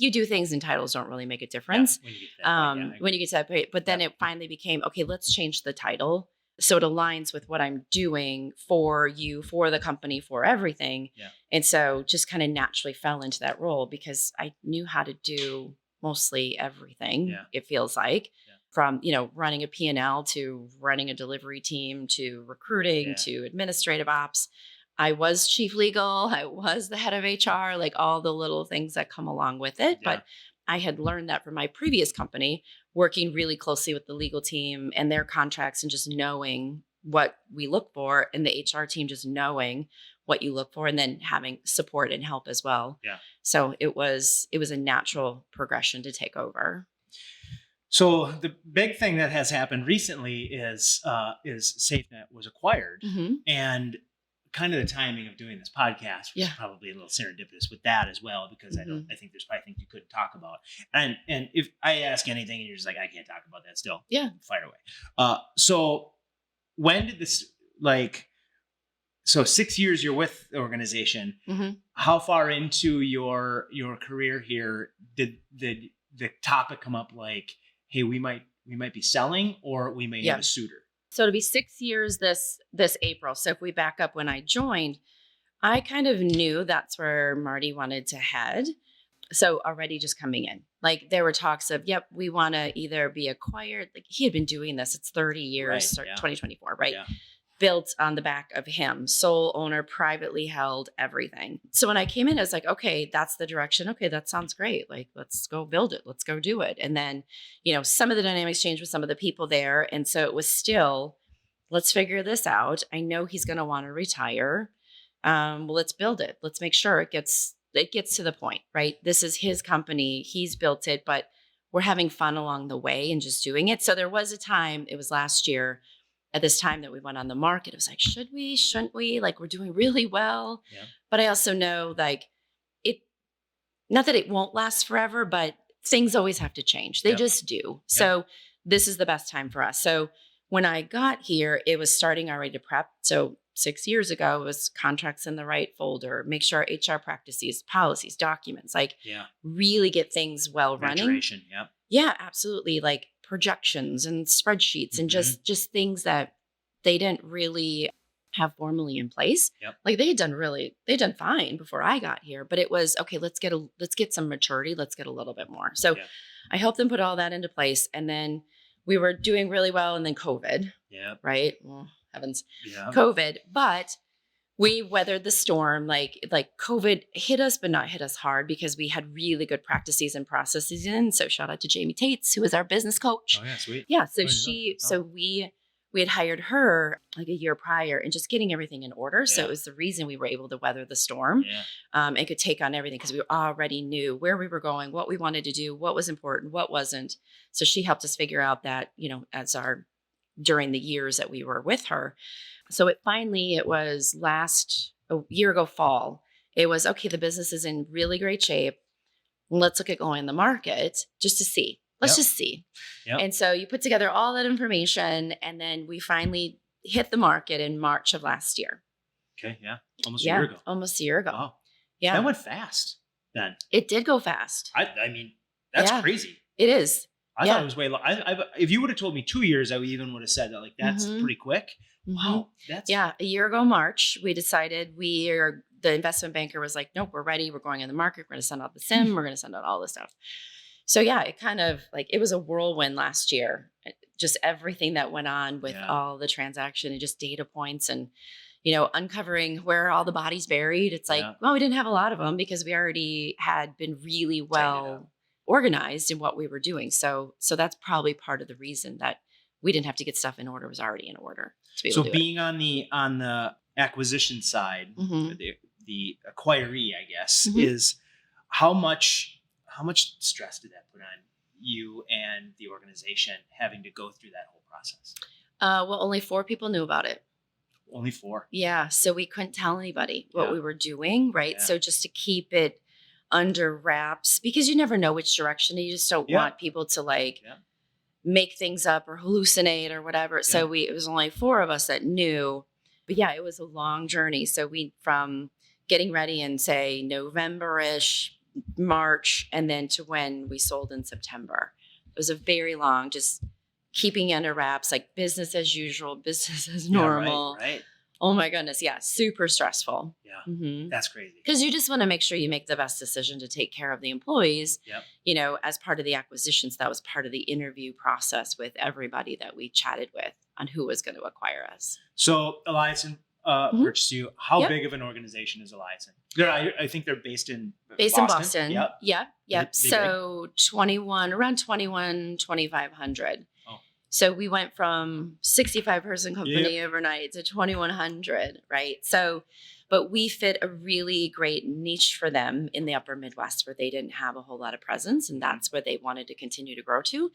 you do things and titles don't really make a difference when you get to that point. But then it finally became, okay, let's change the title so it aligns with what I'm doing for you, for the company, for everything. And so just kind of naturally fell into that role because I knew how to do mostly everything, it feels like, from, running a P&L to running a delivery team to recruiting to administrative ops. I was chief legal. I was the head of HR, like all the little things that come along with it. But I had learned that from my previous company, working really closely with the legal team and their contracts and just knowing what we look for, and the HR team just knowing what you look for, and then having support and help as well. So it was a natural progression to take over. So the big thing that has happened recently is SafeNet was acquired, and kind of the timing of doing this podcast was probably a little serendipitous with that as well, because I think there's probably things you couldn't talk about. And if I ask anything and you're just like, I can't talk about that still, fire away. So when did this, so 6 years you're with the organization, how far into your career here did the topic come up like, hey, we might be selling, or we may need a suitor? So it'll be 6 years this April. So if we back up when I joined, I kind of knew that's where Marty wanted to head. So already just coming in, like there were talks of, yep, we want to either be acquired. Like he had been doing this. It's 30 years, 2024, right? Built on the back of him, sole owner, privately held, everything. So when I came in, I was like, okay, that's the direction. Okay, that sounds great. Like, let's go build it. Let's go do it. And then, some of the dynamics changed with some of the people there. And so it was still, let's figure this out. I know he's going to want to retire. Well, let's build it. Let's make sure it gets to the point, right? This is his company. He's built it, but we're having fun along the way and just doing it. So there was a time, it was last year, at this time that we went on the market, it was like, should we, shouldn't we? Like, we're doing really well. Yeah. But I also know like it, not that it won't last forever, but things always have to change. They Yep. just do. So this is the best time for us. So when I got here, it was starting already to prep. So 6 years ago, it was contracts in the right folder, make sure our HR practices, policies, documents, like really get things well running. Maturation, yeah. Yeah, absolutely. Like projections and spreadsheets and just things that they didn't really have formally in place. Yep. Like they'd done fine before I got here, but it was, okay, let's get some maturity. Let's get a little bit more. So I helped them put all that into place. And then we were doing really well. And then COVID, right? Well, heavens, COVID, but we weathered the storm. Like COVID hit us, but not hit us hard because we had really good practices and processes in. So shout out to Jamie Tates, who is our business coach. Oh yeah, sweet. Yeah. So we had hired her like a year prior and just getting everything in order. So it was the reason we were able to weather the storm and could take on everything because we already knew where we were going, what we wanted to do, what was important, what wasn't. So she helped us figure out that, during the years that we were with her. So it was a year ago fall. It was, okay, the business is in really great shape. Let's look at going in the market just to see. Let's just see. Yep. And so you put together all that information and then we finally hit the market in March of last year. Okay. Yeah. Almost a year ago. Almost a year ago. Wow. Yeah. That went fast then. It did go fast. I mean, that's crazy. It is. I thought it was way long. If you would have told me 2 years, I even would have said that that's pretty quick. Wow. A year ago, March, we decided the investment banker was like, nope, we're ready. We're going in the market. We're going to send out the SIM. We're going to send out all this stuff. So it kind of it was a whirlwind last year, just everything that went on with all the transaction and just data points and, uncovering where all the bodies buried. It's like, well, we didn't have a lot of them because we already had been really well organized in what we were doing. So that's probably part of the reason that we didn't have to get stuff in order. It was already in order. So being on the acquisition side, the acquiree, I guess, is how much stress did that put on you and the organization having to go through that whole process? Well, only 4 people knew about it. Only 4. Yeah. So we couldn't tell anybody what we were doing. Right. Yeah. So just to keep it under wraps, because you never know which direction. You just don't want people to make things up or hallucinate or whatever. So it was only 4 of us that knew, but it was a long journey. So from getting ready in say November-ish, March, and then to when we sold in September. It was a very long, just keeping under wraps, like business as usual, business as normal. Right. Oh my goodness. Yeah. Super stressful. Yeah. That's crazy. Because you just want to make sure you make the best decision to take care of the employees. As part of the acquisitions, that was part of the interview process with everybody that we chatted with on who was going to acquire us. So Eliassen purchased you. How big of an organization is Eliassen? I think they're based in Boston. Yep. So 2,500. Oh. So we went from 65 person company overnight to 2,100, right? So, but we fit a really great niche for them in the upper Midwest where they didn't have a whole lot of presence. And that's where they wanted to continue to grow to.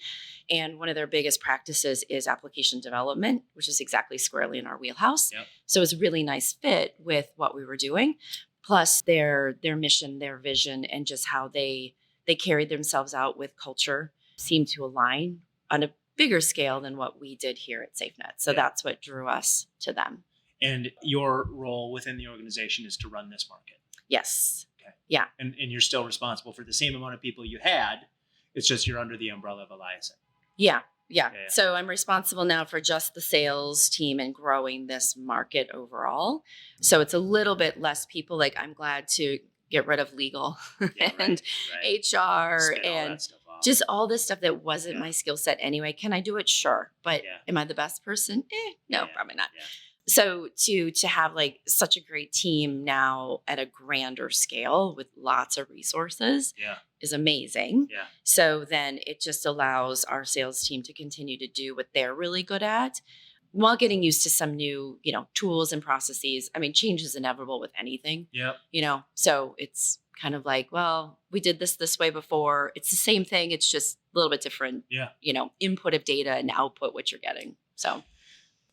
And one of their biggest practices is application development, which is exactly squarely in our wheelhouse. Yep. So it's a really nice fit with what we were doing. Plus their mission, their vision, and just how they carried themselves out with culture seemed to align on a bigger scale than what we did here at SafeNet. So that's what drew us to them. And your role within the organization is to run this market. Yes. Okay. Yeah. And you're still responsible for the same amount of people you had. It's just you're under the umbrella of Eliassen. Yeah. So I'm responsible now for just the sales team and growing this market overall. So it's a little bit less people. Like I'm glad to get rid of legal and HR and just all this stuff that wasn't my skill set anyway. Can I do it? Sure. But am I the best person? No, probably not. Yeah. So to have such a great team now at a grander scale with lots of resources is amazing. Yeah. So then it just allows our sales team to continue to do what they're really good at while getting used to some new, tools and processes. I mean, change is inevitable with anything. Yeah. So it's kind of like, well, we did this way before. It's the same thing. It's just a little bit different. Yeah. Input of data and output what you're getting. So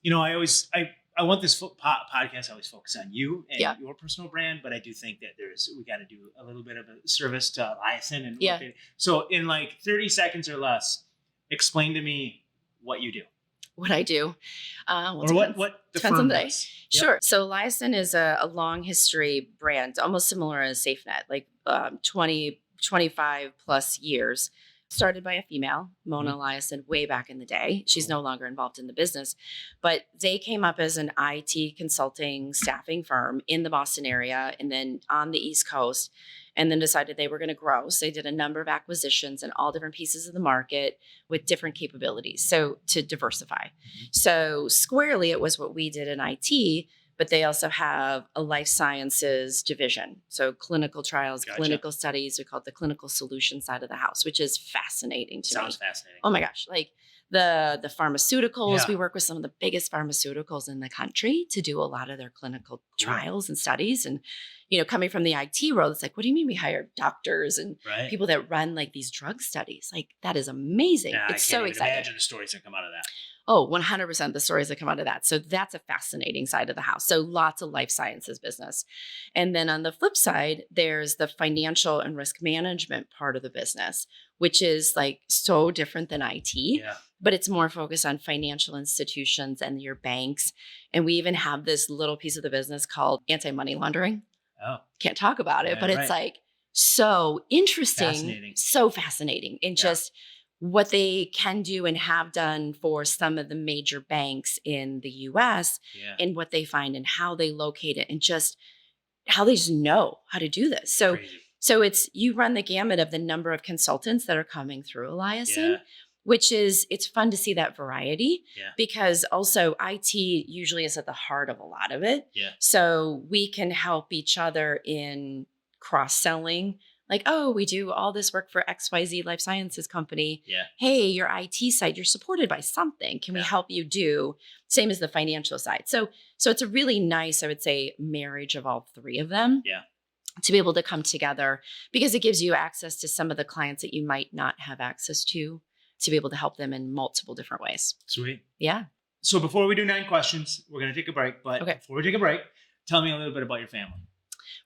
I want this podcast to always focus on you and Yeah. your personal brand, but I do think that we got to do a little bit of a service to Eliassen and Yeah. So in like 30 seconds or less, explain to me what you do. What I do. Or what the depends firm on the day. does. Yep. Sure. So Eliassen is a long history brand, almost similar as SafeNet, like 20, 25 plus years. Started by a female, Mona Eliassen, way back in the day. She's no longer involved in the business, but they came up as an IT consulting staffing firm in the Boston area and then on the East Coast, and then decided they were going to grow. So they did a number of acquisitions in all different pieces of the market with different capabilities. So to diversify. So squarely, it was what we did in IT, but they also have a life sciences division. So clinical trials, Gotcha. clinical studies, we call it the clinical solution side of the house, which is fascinating to me. Sounds fascinating. Oh my gosh. Like the pharmaceuticals, Yeah. we work with some of the biggest pharmaceuticals in the country to do a lot of their clinical trials and studies. And, coming from the IT world, it's like, what do you mean we hire doctors and Right. people that run like these drug studies? Like that is amazing. Yeah, It's I so can't even exciting. imagine the stories that come out of that. Oh, 100% the stories that come out of that. So that's a fascinating side of the house. So lots of life sciences business. And then on the flip side, there's the financial and risk management part of the business, which is like so different than IT, Yeah. but it's more focused on financial institutions and your banks. And we even have this little piece of the business called anti-money laundering. Oh. Can't talk about it, Yeah, but it's right. like so interesting, Fascinating. so fascinating. And Yeah. just what they can do and have done for some of the major banks in the US Yeah. and what they find and how they locate it and just how they just know how to do this. So Crazy. it's you run the gamut of the number of consultants that are coming through Eliassen, Yeah. which is it's fun to see that variety Yeah. because also IT usually is at the heart of a lot of it. Yeah. So we can help each other in cross-selling. Like, oh, we do all this work for XYZ Life Sciences company. Yeah. Hey, your IT side, you're supported by something. Can we Yeah. help you do? Same as the financial side. So it's a really nice, I would say, marriage of all three of them. Yeah. To be able to come together because it gives you access to some of the clients that you might not have access to be able to help them in multiple different ways. Sweet. Yeah. So before we do 9 questions, we're going to take a break. But Okay. before we take a break, tell me a little bit about your family.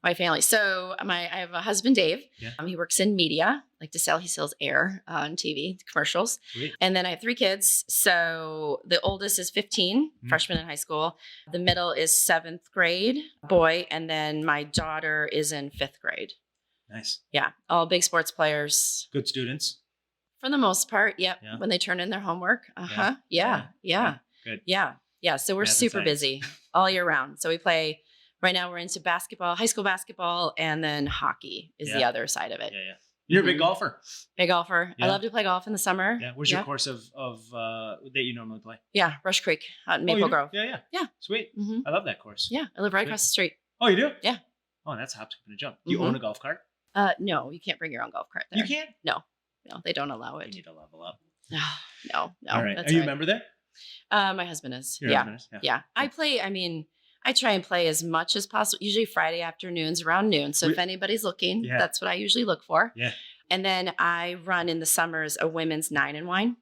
My family. So I have a husband, Dave. Yeah. He works in media, like to sell. He sells air on TV commercials. Sweet. And then I have 3 kids. So the oldest is 15, freshman in high school. The middle is 7th grade boy. And then my daughter is in 5th grade. Nice. Yeah. All big sports players. Good students. For the most part. Yep. Yeah. When they turn in their homework. Uh-huh. Yeah. Yeah. Good. Yeah. Yeah. So we're Math and super science. busy all year round. So we play, right now we're into basketball, high school basketball, and then hockey is the Yeah. other side of it. Yeah. Yeah. You're a big Mhm. golfer. Big golfer. Yeah. I love to play golf in the summer. Yeah. Where's your course of that you normally play? Yeah. Rush Creek out in Oh, you Maple do? Grove. Yeah. Yeah. Yeah. Sweet. hmm I love that course. Yeah. I live right Sweet. across the street. Oh, you do? Yeah. Oh, that's a hop, skip, and a jump. You Mhm. own a golf cart? No, you can't bring your own golf cart there. You can't? No, they don't allow You it. need to level up. No. All right. That's Are you a right. member there? My husband is. Your Yeah. husband is? Yeah. I play, I try and play as much as possible, usually Friday afternoons around noon. So if anybody's looking, Yeah. that's what I usually look for. Yeah. And then I run in the summers a women's 9 and wine.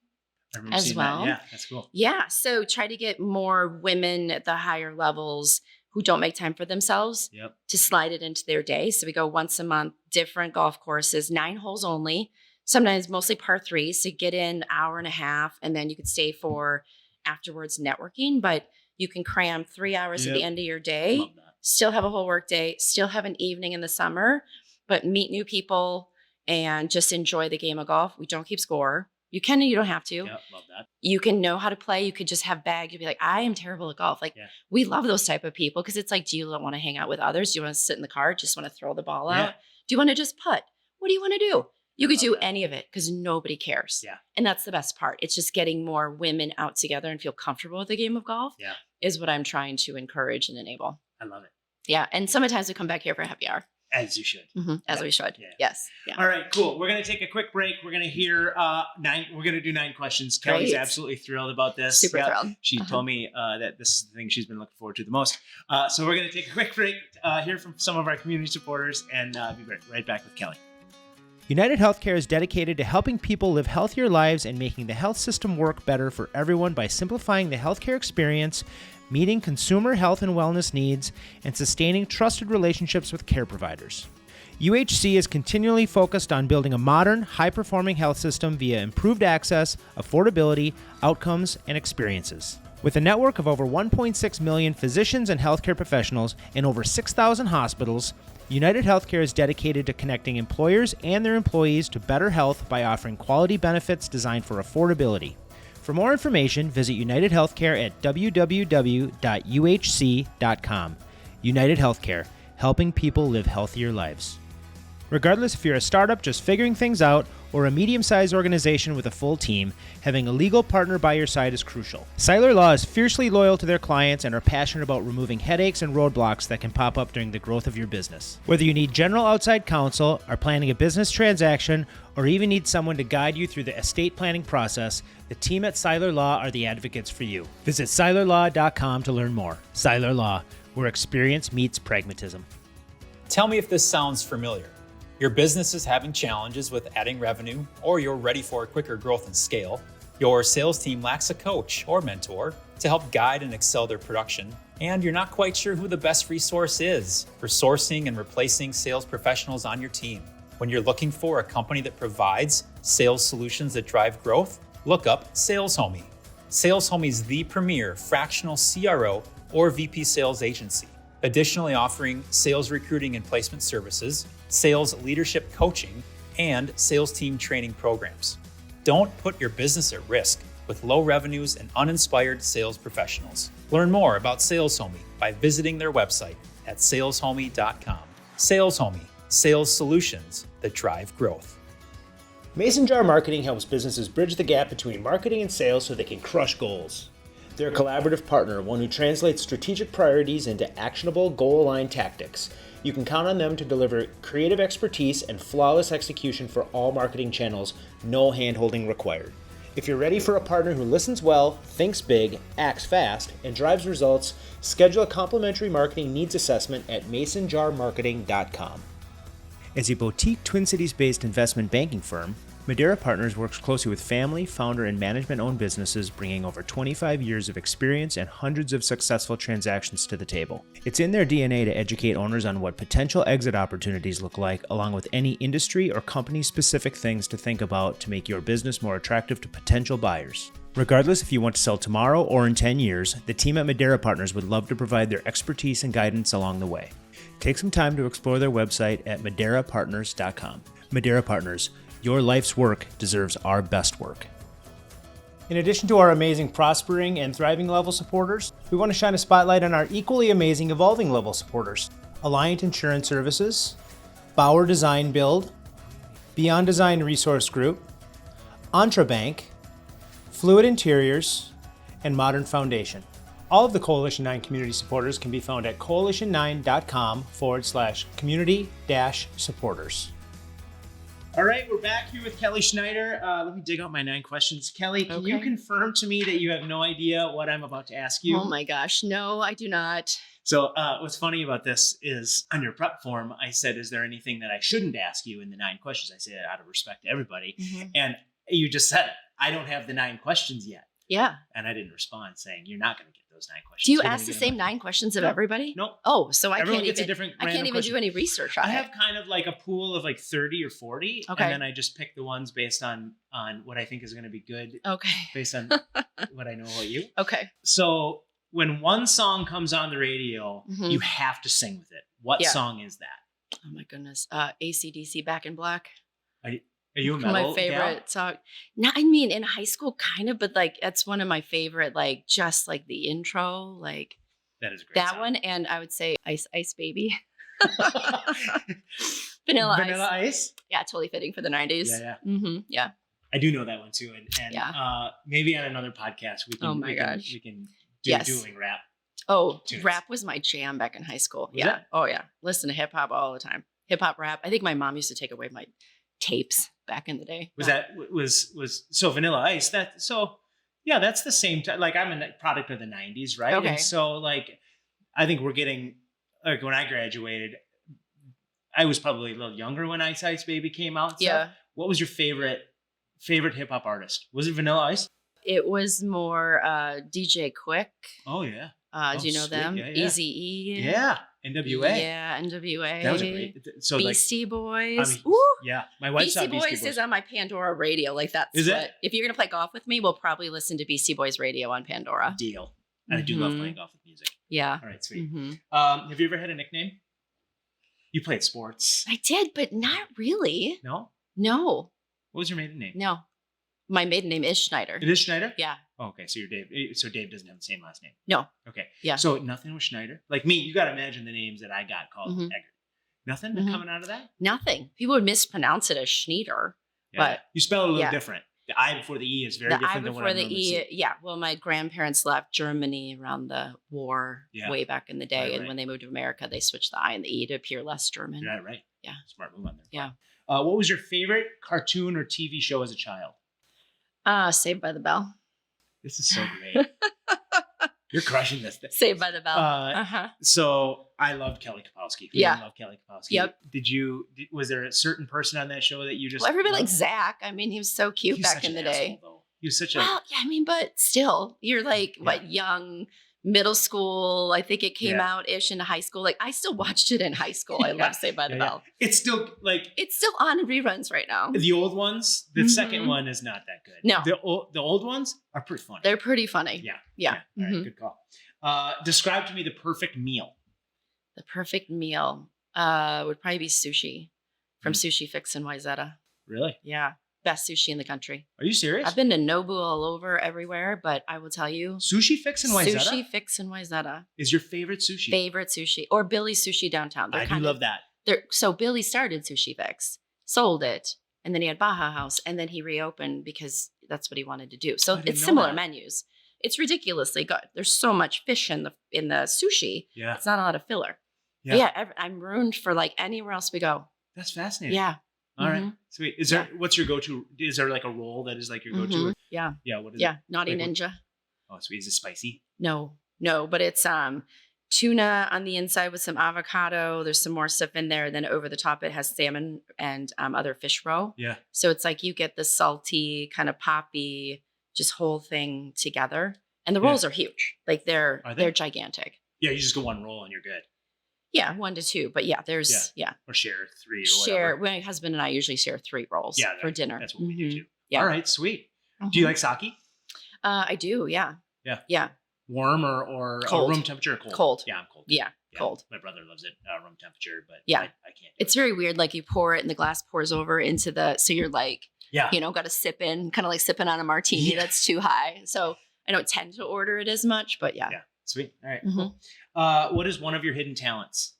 I remember As seeing well. that. Yeah, that's cool. Yeah. So try to get more women at the higher levels who don't make time for themselves Yep. to slide it into their day. So we go once a month, different golf courses, 9 holes only, sometimes mostly par 3. So get in an hour and a half, and then you could stay for afterwards networking, but you can cram 3 hours at the Yep. end of your day, Love that. still have a whole work day, still have an evening in the summer, but meet new people and just enjoy the game of golf. We don't keep score. You can and you don't have to. Yep. Love that. You can know how to play. You could just have bagged. You'd be like, I am terrible at golf. Like, Yeah. we love those type of people because it's like, do you want to hang out with others? Do you want to sit in the car? Just want to throw the ball out? Yeah. Do you want to just putt? What do you want to do? You could love do that. any of it because nobody cares. Yeah. And that's the best part. It's just getting more women out together and feel comfortable with the game of golf. Yeah. Is what I'm trying to encourage and enable. I love it. Yeah. And sometimes we come back here for a happy hour, As you should. as Yeah. we should. Yeah. Yes. Yeah. All right, cool. We're gonna take a quick break. We're gonna hear 9. We're gonna do 9 questions. Kelly's Great. absolutely thrilled about this. Super Yeah. thrilled. She Uh-huh. told me that this is the thing she's been looking forward to the most. So we're gonna take a quick break, hear from some of our community supporters, and be right back with Kelly. United Healthcare is dedicated to helping people live healthier lives and making the health system work better for everyone by simplifying the healthcare experience, meeting consumer health and wellness needs, and sustaining trusted relationships with care providers. UHC is continually focused on building a modern, high-performing health system via improved access, affordability, outcomes, and experiences. With a network of over 1.6 million physicians and healthcare professionals and over 6,000 hospitals, United Healthcare is dedicated to connecting employers and their employees to better health by offering quality benefits designed for affordability. For more information, visit United Healthcare at www.uhc.com. United Healthcare, helping people live healthier lives. Regardless if you're a startup just figuring things out or a medium-sized organization with a full team, having a legal partner by your side is crucial. Seiler Law is fiercely loyal to their clients and are passionate about removing headaches and roadblocks that can pop up during the growth of your business. Whether you need general outside counsel, are planning a business transaction, or even need someone to guide you through the estate planning process, the team at Seiler Law are the advocates for you. Visit seilerlaw.com to learn more. Seiler Law, where experience meets pragmatism. Tell me if this sounds familiar. Your business is having challenges with adding revenue, or you're ready for quicker growth and scale. Your sales team lacks a coach or mentor to help guide and excel their production, and you're not quite sure who the best resource is for sourcing and replacing sales professionals on your team. When you're looking for a company that provides sales solutions that drive growth, look up Sales Homie. Sales Homie is the premier fractional CRO or VP sales agency, additionally offering sales recruiting and placement services, sales leadership coaching, and sales team training programs. Don't put your business at risk with low revenues and uninspired sales professionals. Learn more about Sales Homie by visiting their website at saleshomie.com. Sales Homie, sales solutions that drive growth. Mason Jar Marketing helps businesses bridge the gap between marketing and sales so they can crush goals. They're a collaborative partner, one who translates strategic priorities into actionable, goal-aligned tactics. You can count on them to deliver creative expertise and flawless execution for all marketing channels, no hand-holding required. If you're ready for a partner who listens well, thinks big, acts fast, and drives results, schedule a complimentary marketing needs assessment at masonjarmarketing.com. As a boutique Twin Cities-based investment banking firm, Madeira Partners works closely with family, founder, and management-owned businesses, bringing over 25 years of experience and hundreds of successful transactions to the table. It's in their DNA to educate owners on what potential exit opportunities look like, along with any industry or company-specific things to think about to make your business more attractive to potential buyers. Regardless if you want to sell tomorrow or in 10 years, the team at Madeira Partners would love to provide their expertise and guidance along the way. Take some time to explore their website at madeirapartners.com. Madeira Partners, your life's work deserves our best work. In addition to our amazing prospering and thriving level supporters, we want to shine a spotlight on our equally amazing evolving level supporters. Alliant Insurance Services, Bauer Design Build, Beyond Design Resource Group, Entrabank, Fluid Interiors, and Modern Foundation. All of the Coalition 9 community supporters can be found at coalition9.com/community-supporters. All right, we're back here with Kelli Schnieder. Let me dig out my 9 questions. Kelli, can you confirm to me that you have no idea what I'm about to ask you? Oh my gosh, no, I do not. So what's funny about this is on your prep form, I said, is there anything that I shouldn't ask you in the 9 questions? I said out of respect to everybody. Mm-hmm. And you just said it. I don't have the 9 questions yet. Yeah. And I didn't respond saying, you're not going to get those 9 questions. Do you ask the same 9 questions of everybody? No. Oh, so Everyone I gets a different can't even question. do any research on it. I have kind of like a pool of like 30 or 40. Okay. And then I just pick the ones based on what I think is going to be good. Okay. Based on what I know about you. Okay. So when one song comes on the radio, you have to sing with it. What song is that? Oh my goodness. AC/DC Back in Black. Are you a metal My favorite gal? song. No, I mean, in high school, kind of, but like, that's one of my favorite, like, just like the intro, like that is a great that song. one. And I would say Ice Ice Baby. Vanilla Ice? Yeah, totally fitting for the 90s. Yeah. Mm-hmm. Yeah. I do know that one too. And maybe on another podcast, we can, we can do dueling rap. Oh, tunes. Rap was my jam back in high school. Was it? Oh, yeah. Listen to hip hop all the time. Hip hop rap. I think my mom used to take away my tapes back in the day. Was so Vanilla Ice that's the same time. Like I'm a product of the 90s, right? Okay. And so like I think we're getting like when I graduated, I was probably a little younger when Ice Ice Baby came out. And stuff. Yeah. What was your favorite hip hop artist? Was it Vanilla Ice? It was more DJ Quick. Oh yeah. Do you know sweet. them? Yeah, yeah. Eazy-E. Yeah. N.W.A. Yeah, N.W.A. That was a great. So Beastie Boys. Woo! Woo! Yeah, my wife saw Beastie Boys is on my Pandora radio. Like that's Is it? what, if you're gonna play golf with me, we'll probably listen to Beastie Boys radio on Pandora. Deal. And I do love playing golf with music. Yeah. All right, sweet. Mhm. Have you ever had a nickname? You played sports. I did, but not really. No. No, What was your maiden name? no. My maiden name is Schnieder. It is Schneider. Yeah. Oh, okay, so you're Dave. So Dave doesn't have the same last name. No. Okay. Yeah. So nothing with Schneider. Like me, you got to imagine the names that I got called Mhm. Eggert. Nothing Mhm. coming out of that. Nothing. People would mispronounce it as Schnieder. Yeah, But- yeah. You spell it a little yeah. different. The I before the E is very The I different than what before I the normally E, see. yeah. Well, my grandparents left Germany around the war Yeah. way back in the day. Right, And right. when they moved to America, they switched the I and the E to appear less German. Yeah, right. Yeah. Smart move on there. Yeah. What was your favorite cartoon or TV show as a child? Saved by the Bell. This is so great. You're crushing this. Saved by the Bell. Uh, So I loved Kelly Kapowski. Who Yeah. didn't love Kelly Kapowski? Yep. Was there a certain person on that show that you just? Well, everybody loved? liked Zach. I mean, he was so cute He's back such in an the day. asshole, though. He was such a. Well, yeah, I mean, but still, you're like, Yeah. what, young, middle school? I think it came Yeah. out ish into high school. Like, I still watched it in high school. I Yeah. love Saved by the Yeah, yeah. Bell. It's still like It's still on reruns right now. the old ones. The Mhm. second one is not that good. No. the old ones are pretty funny. They're pretty funny. Yeah. Yeah. All right, Mhm. good call. Describe to me the perfect meal. The perfect meal would probably be sushi from Sushi Fix in Wayzata. Really? Yeah. Best sushi in the country. Are you serious? I've been to Nobu all over everywhere, but I will tell you, Sushi Fix in Wayzata Sushi Fix in Wayzata. is your favorite sushi. Favorite sushi. Or Billy's Sushi downtown. I do love that. So Billy started Sushi Fix, sold it, and then he had Baja House, and then he reopened because that's what he wanted to do. So I didn't it's know similar that. menus. It's ridiculously good. There's so much fish in the sushi. Yeah. It's not a lot of filler. Yeah. But yeah, I'm ruined for like anywhere else we go. That's fascinating. Yeah. All right. Mhm. Sweet. Is there what's your go-to? Is there like a roll that is like your go-to? Mhm. Yeah. Yeah. What is Yeah. it? Naughty Like what- Ninja. Oh, sweet. Is it spicy? No, but it's tuna on the inside with some avocado. There's some more stuff in there. Then over the top, it has salmon and other fish roe. Yeah. So it's like you get the salty, kind of poppy, just whole thing together. And the Yeah. rolls are huge. Like Are they? they're gigantic. Yeah. You just go one roll and you're good. Yeah, 1 to 2. But yeah, there's Or share three or share. whatever. My husband and I usually share 3 rolls Yeah. for dinner. That's what we do Mhm. too. Yeah. All right. Sweet. Do you Mhm. like sake? I do. Yeah. Yeah. Yeah. Warm or Cold. room temperature or cold? Cold. Yeah, I'm cold. Yeah. Cold. My brother loves it room temperature, but Yeah. I can't. Do It's it. very weird. Like you pour it and the glass pours over into so you're like, Yeah. got to sip in, kind of like sipping on a martini Yeah. that's too high. So I don't tend to order it as much, but yeah. Yeah. Sweet. All right. Mhm. Cool. What is one of your hidden talents?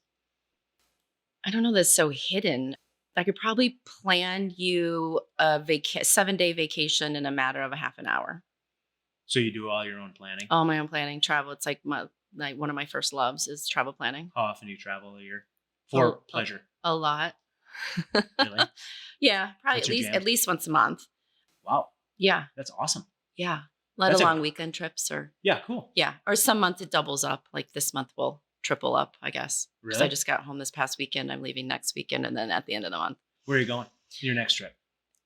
I don't know that's so hidden. I could probably plan you a 7-day vacation in a matter of a half an hour. So you do all your own planning? All my own planning, travel. It's like one of my first loves is travel planning. How often do you travel a year? For Oh, pleasure. A lot. Really? Yeah, probably What's your jam? at least once a month. Wow. Yeah, That's awesome. yeah. Let That's a- alone weekend trips Yeah, cool. or some months it doubles up. Like this month will triple up, I guess. Because Really? I just got home this past weekend. I'm leaving next weekend, and then at the end of the month. Where are you going? Your next trip?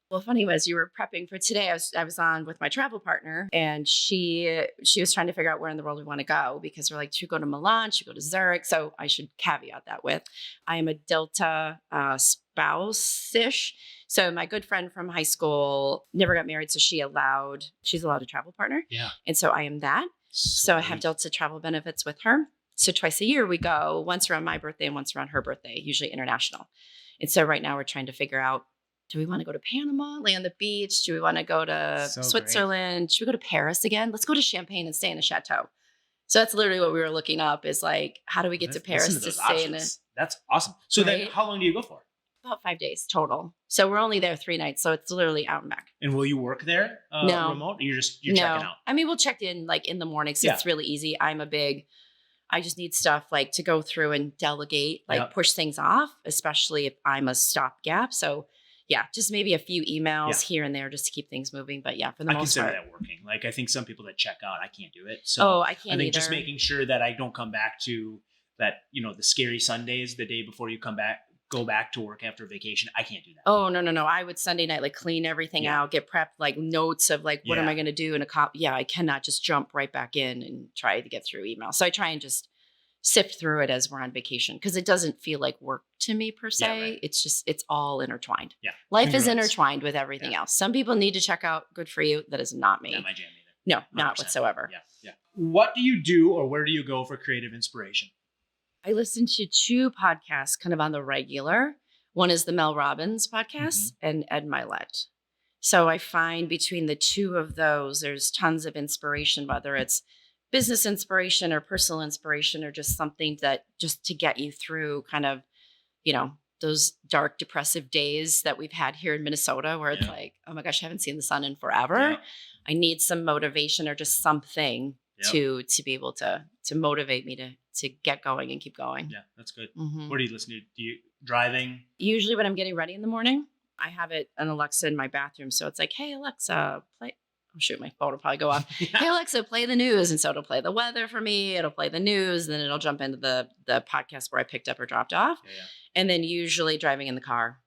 Well, funny was you were prepping for today. I was on with my travel partner, and she was trying to figure out where in the world we want to go because we're like, should we go to Milan? Should we go to Zurich? So I should caveat that with, I am a Delta spouse-ish. So my good friend from high school never got married, so she's allowed a travel partner, Yeah. and so I am that. So I have Sweet. Delta travel benefits with her. So twice a year we go, once around my birthday and once around her birthday, usually international. And so right now we're trying to figure out, do we want to go to Panama, lay on the beach? Do we want to go to So Switzerland? Should we go to Paris again? Let's go to Champagne and stay in a chateau. So that's literally what we were looking up is like, how do we get to Listen Paris to those stay in options. That's awesome. So then Right? how long do you go for? about 5 days total. So we're only there 3 nights. So it's literally out and back. And will you work there No. remote? Or you're checking out? I mean, we'll check in like in the morning. So Yeah. it's really easy. I just need stuff like to go through and delegate, like Yep. push things off, especially if I'm a stopgap. So yeah, just maybe a few emails here and there just to keep things moving. But yeah, for the I most consider part. that working. Like I think some people that check out, I can't do it. So Oh, I I can't think either. just making sure that I don't come back to that, the scary Sundays the day before you come back go back to work after vacation. I can't do that. Oh, no. I would Sunday night, like clean everything out, get prepped, like notes of like, what am I going to do in a I cannot just jump right back in and try to get through email. So I try and just sift through it as we're on vacation because it doesn't feel like work to me per se. Yeah, right. It's all intertwined. Yeah. Life is Congruence. intertwined with everything else. Some people need to check out. Good for you. That is not me. Not my jam either. No, not 100%. whatsoever. Yeah. What do you do or where do you go for creative inspiration? I listen to 2 podcasts kind of on the regular. One is the Mel Robbins podcast and Ed Milet. So I find between the 2 of those, there's tons of inspiration, whether it's business inspiration or personal inspiration or just something that just to get you through kind of, those dark, depressive days that we've had here in Minnesota where it's like, oh my gosh, I haven't seen the sun in forever. Yeah. I need some motivation or just something to be able to motivate me to get going and keep going. Yeah, that's good. Mm-hmm. What do you listen to? Do you driving? Usually when I'm getting ready in the morning, I have an Alexa in my bathroom. So it's like, hey, Alexa, play. Oh, shoot, my phone will probably go off. Hey, Alexa, play the news. And so it'll play the weather for me. It'll play the news. And then it'll jump into the podcast where I picked up or dropped off. Yeah. And then usually driving in the car,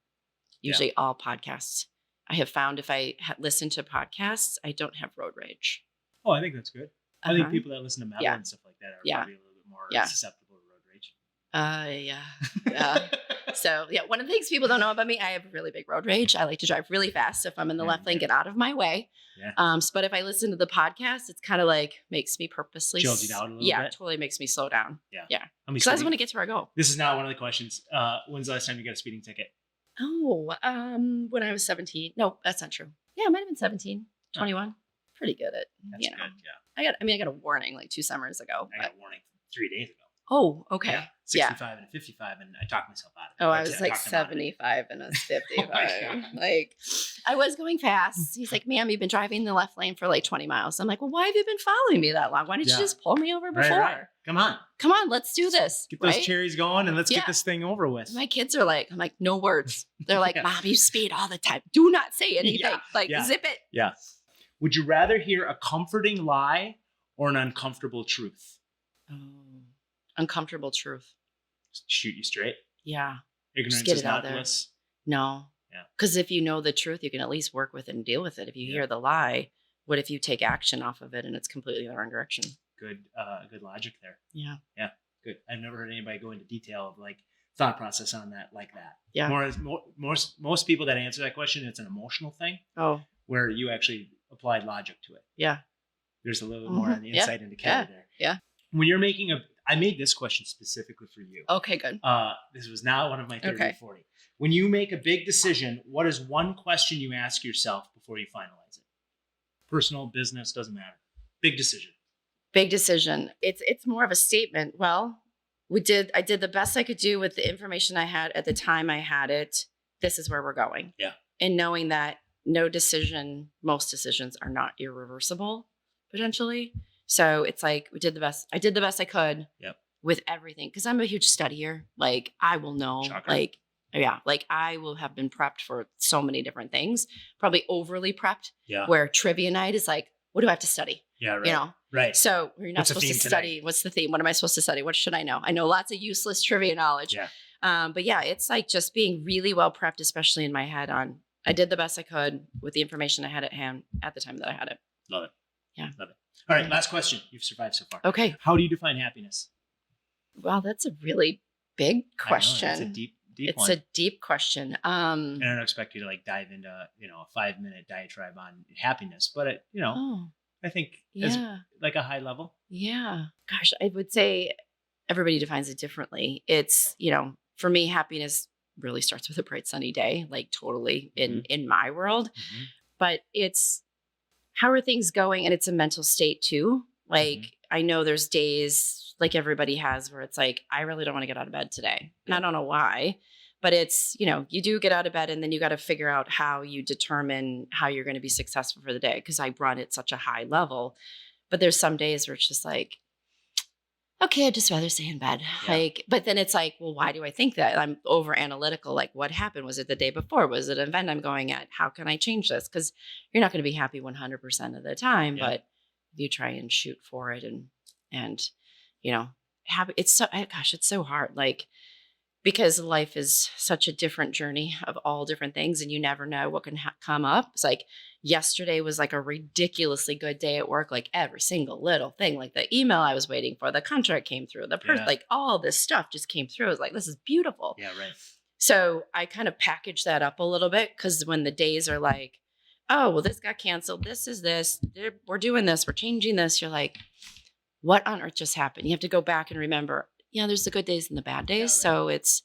all podcasts. I have found if I listen to podcasts, I don't have road rage. Oh, I think that's good. I think people that listen to metal and stuff like that are probably a little bit more susceptible to road rage. Yeah. So one of the things people don't know about me, I have really big road rage. I like to drive really fast. If I'm in the left lane, get out of my way. Yeah. But if I listen to the podcast, it's kind of like makes me purposely chills you down a little bit. Yeah, it totally makes me slow down. Yeah. Because I just want to get to where I go. This is not one of the questions. When's the last time you got a speeding ticket? Oh, when I was 17. No, that's not true. Yeah, I might have been 17, 21. Pretty good at That's good. Yeah. I got a warning like 2 summers ago. I got a warning 3 days ago. Oh, okay. Yeah. 65 and a 55, and I talked myself out of it. Oh, I was like 75 and I was 55. Like, I was going fast. He's like, ma'am, you've been driving the left lane for like 20 miles. I'm like, well, why have you been following me that long? Why didn't you just pull me over before? Right. Come on, let's do this. Get those cherries going and let's get this thing over with. My kids are like, I'm like, no words. They're like, Mom, you speed all the time. Do not say anything. Zip it. Yeah. Would you rather hear a comforting lie or an uncomfortable truth? Oh, uncomfortable truth. Shoot you straight. Yeah. Ignorance get is it out not there. bliss. No. Yeah. Because if you know the truth, you can at least work with it and deal with it. If you hear the lie, what if you take action off of it and it's completely the wrong direction? Good logic there. Yeah. Yeah. Good. I've never heard anybody go into detail of like thought process on that like that. Yeah. Most people that answer that question, it's an emotional thing. Oh. Where you actually applied logic to it. Yeah. There's a little bit more on the insight into Kelli there. Yeah. When you're making I made this question specifically for you. Okay, good. This was not one of my 30 or 40. When you make a big decision, what is one question you ask yourself before you finalize it? Personal, business, doesn't matter. Big decision. It's more of a statement. Well, I did the best I could do with the information I had at the time I had it. This is where we're going. Yeah. And knowing that most decisions are not irreversible potentially. So it's like I did the best I could with everything. Because I'm a huge studier. Like I will know. Shocker. Like I will have been prepped for so many different things. Probably overly prepped. Yeah. Where trivia night is like, what do I have to study? Yeah, right. Right. So you're not supposed to study. Tonight? What's the theme? What am I supposed to study? What should I know? I know lots of useless trivia knowledge. Yeah. But it's like just being really well prepped, especially in my head on, I did the best I could with the information I had at hand at the time that I had it. Love it. Yeah. Love it. All right. Last question. You've survived so far. Okay. How do you define happiness? Wow. That's a really big question. It's a deep It's one. a deep question. And I don't expect you to like dive into, a 5-minute diatribe on happiness, but I think as like a high level. Yeah. Gosh, I would say everybody defines it differently. It's, for me, happiness really starts with a bright sunny day, like totally in my world. Mm-hmm. But it's how are things going? And it's a mental state too. Like I know there's days like everybody has where it's like, I really don't want to get out of bed today. And I don't know why, but it's, you do get out of bed and then you got to figure out how you determine how you're going to be successful for the day. Cause I run at such a high level, but there's some days where it's just like, okay, I'd just rather stay in bed. Yeah. But then it's like, well, why do I think that? I'm over analytical. Like what happened? Was it the day before? Was it an event I'm going at? How can I change this? Cause you're not going to be happy 100% of the time, but you try and shoot for it and it's so hard. Like because life is such a different journey of all different things, and you never know what can come up. It's like yesterday was like a ridiculously good day at work, like every single little thing, like the email I was waiting for, the contract came through, Yeah. like all this stuff just came through. I was like, this is beautiful. Yeah, right. So I kind of package that up a little bit, because when the days are like, oh, well, this got canceled, we're doing this, we're changing this, you're like, what on earth just happened? You have to go back and remember, there's the good days and the bad days. Yeah, right. So it's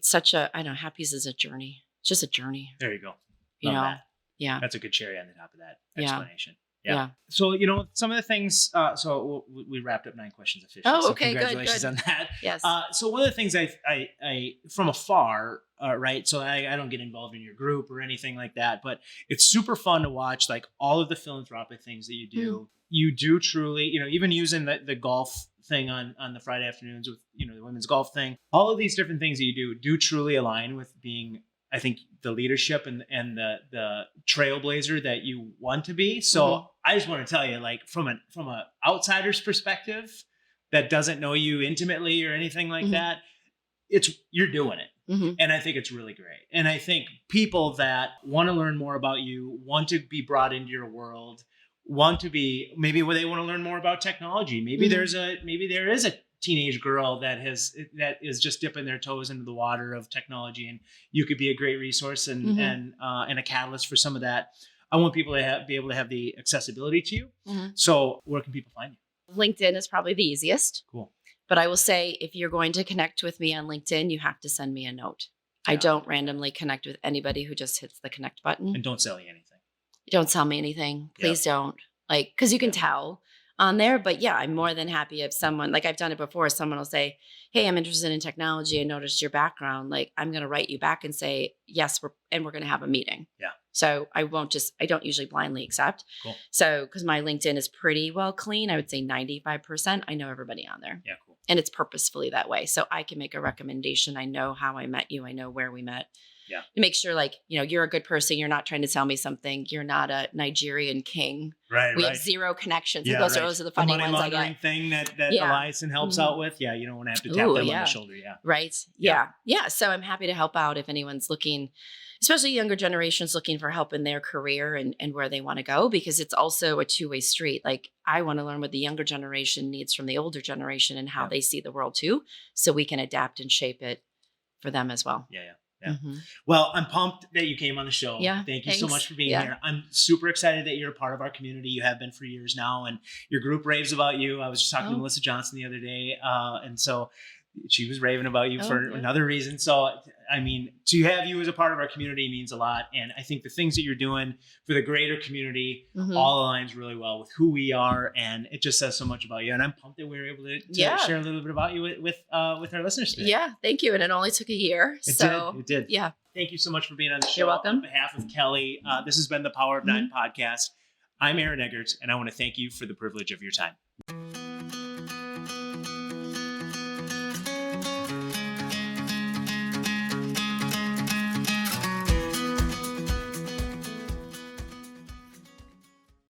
such a, I don't know, happy is a journey. It's just a journey. There you go. You Love know? that. Yeah. That's a good cherry on the top of that Yeah. explanation. Yeah. So, some of the things, so we wrapped up 9 questions officially. Oh, so okay, good, congratulations good. on that. Yes. So one of the things I from afar, right? So I don't get involved in your group or anything like that, but it's super fun to watch, like all of the philanthropic things that you do. You do truly, even using the golf thing on the Friday afternoons with, the women's golf thing, all of these different things that you do truly align with being, I think, the leadership and the trailblazer that you want to be. So I just want to tell you, like from an outsider's perspective that doesn't know you intimately or anything like that, you're doing it. And I think it's really great. And I think people that want to learn more about you, want to be brought into your world, maybe they want to learn more about technology. Maybe there is a teenage girl that is just dipping their toes into the water of technology, and you could be a great resource and a catalyst for some of that. I want people to be able to have the accessibility to you. So where can people find you? LinkedIn is probably the easiest. Cool. But I will say, if you're going to connect with me on LinkedIn, you have to send me a note. I don't randomly connect with anybody who just hits the connect button. And don't sell you anything. Don't sell me anything. Please don't. Because you can tell on there. But yeah, I'm more than happy if someone, like I've done it before, someone will say, hey, I'm interested in technology. I noticed your background. Like, I'm going to write you back and say, yes, we're going to have a meeting. Yeah. So I don't usually blindly accept. Cool. So, because my LinkedIn is pretty well clean, I would say 95%. I know everybody on there. Yeah, cool. And it's purposefully that way. So I can make a recommendation. I know how I met you. I know where we met. Yeah. To make sure, like, you're a good person. You're not trying to sell me something. You're not a Nigerian king. Right. We have zero connections. Yeah, Those are the funny money ones I laundering get. thing that Eliassen helps out with. Yeah, you don't want to have to tap them on the shoulder. Yeah. Right. Yeah. So I'm happy to help out if anyone's looking, especially younger generations looking for help in their career and where they want to go, because it's also a two-way street. Like, I want to learn what the younger generation needs from the older generation and how they see the world too, so we can adapt and shape it for them as well. Yeah. Well, I'm pumped that you came on the show. Yeah, Thank you so thanks. much for being here. I'm super excited that you're a part of our community. You have been for years now, and your group raves about you. I was just talking to Melissa Johnson the other day, and so she was raving about you for another reason. So, I mean, to have you as a part of our community means a lot. And I think the things that you're doing for the greater community all aligns really well with who we are. And it just says so much about you. And I'm pumped that we were able to share a little bit about you with our listeners today. Yeah, thank you. And it only took a year. It did. Yeah. Thank you so much for being on the show. You're welcome. On behalf of Kelli, this has been the Power of Nine podcast. I'm Aaron Eggert, and I want to thank you for the privilege of your time.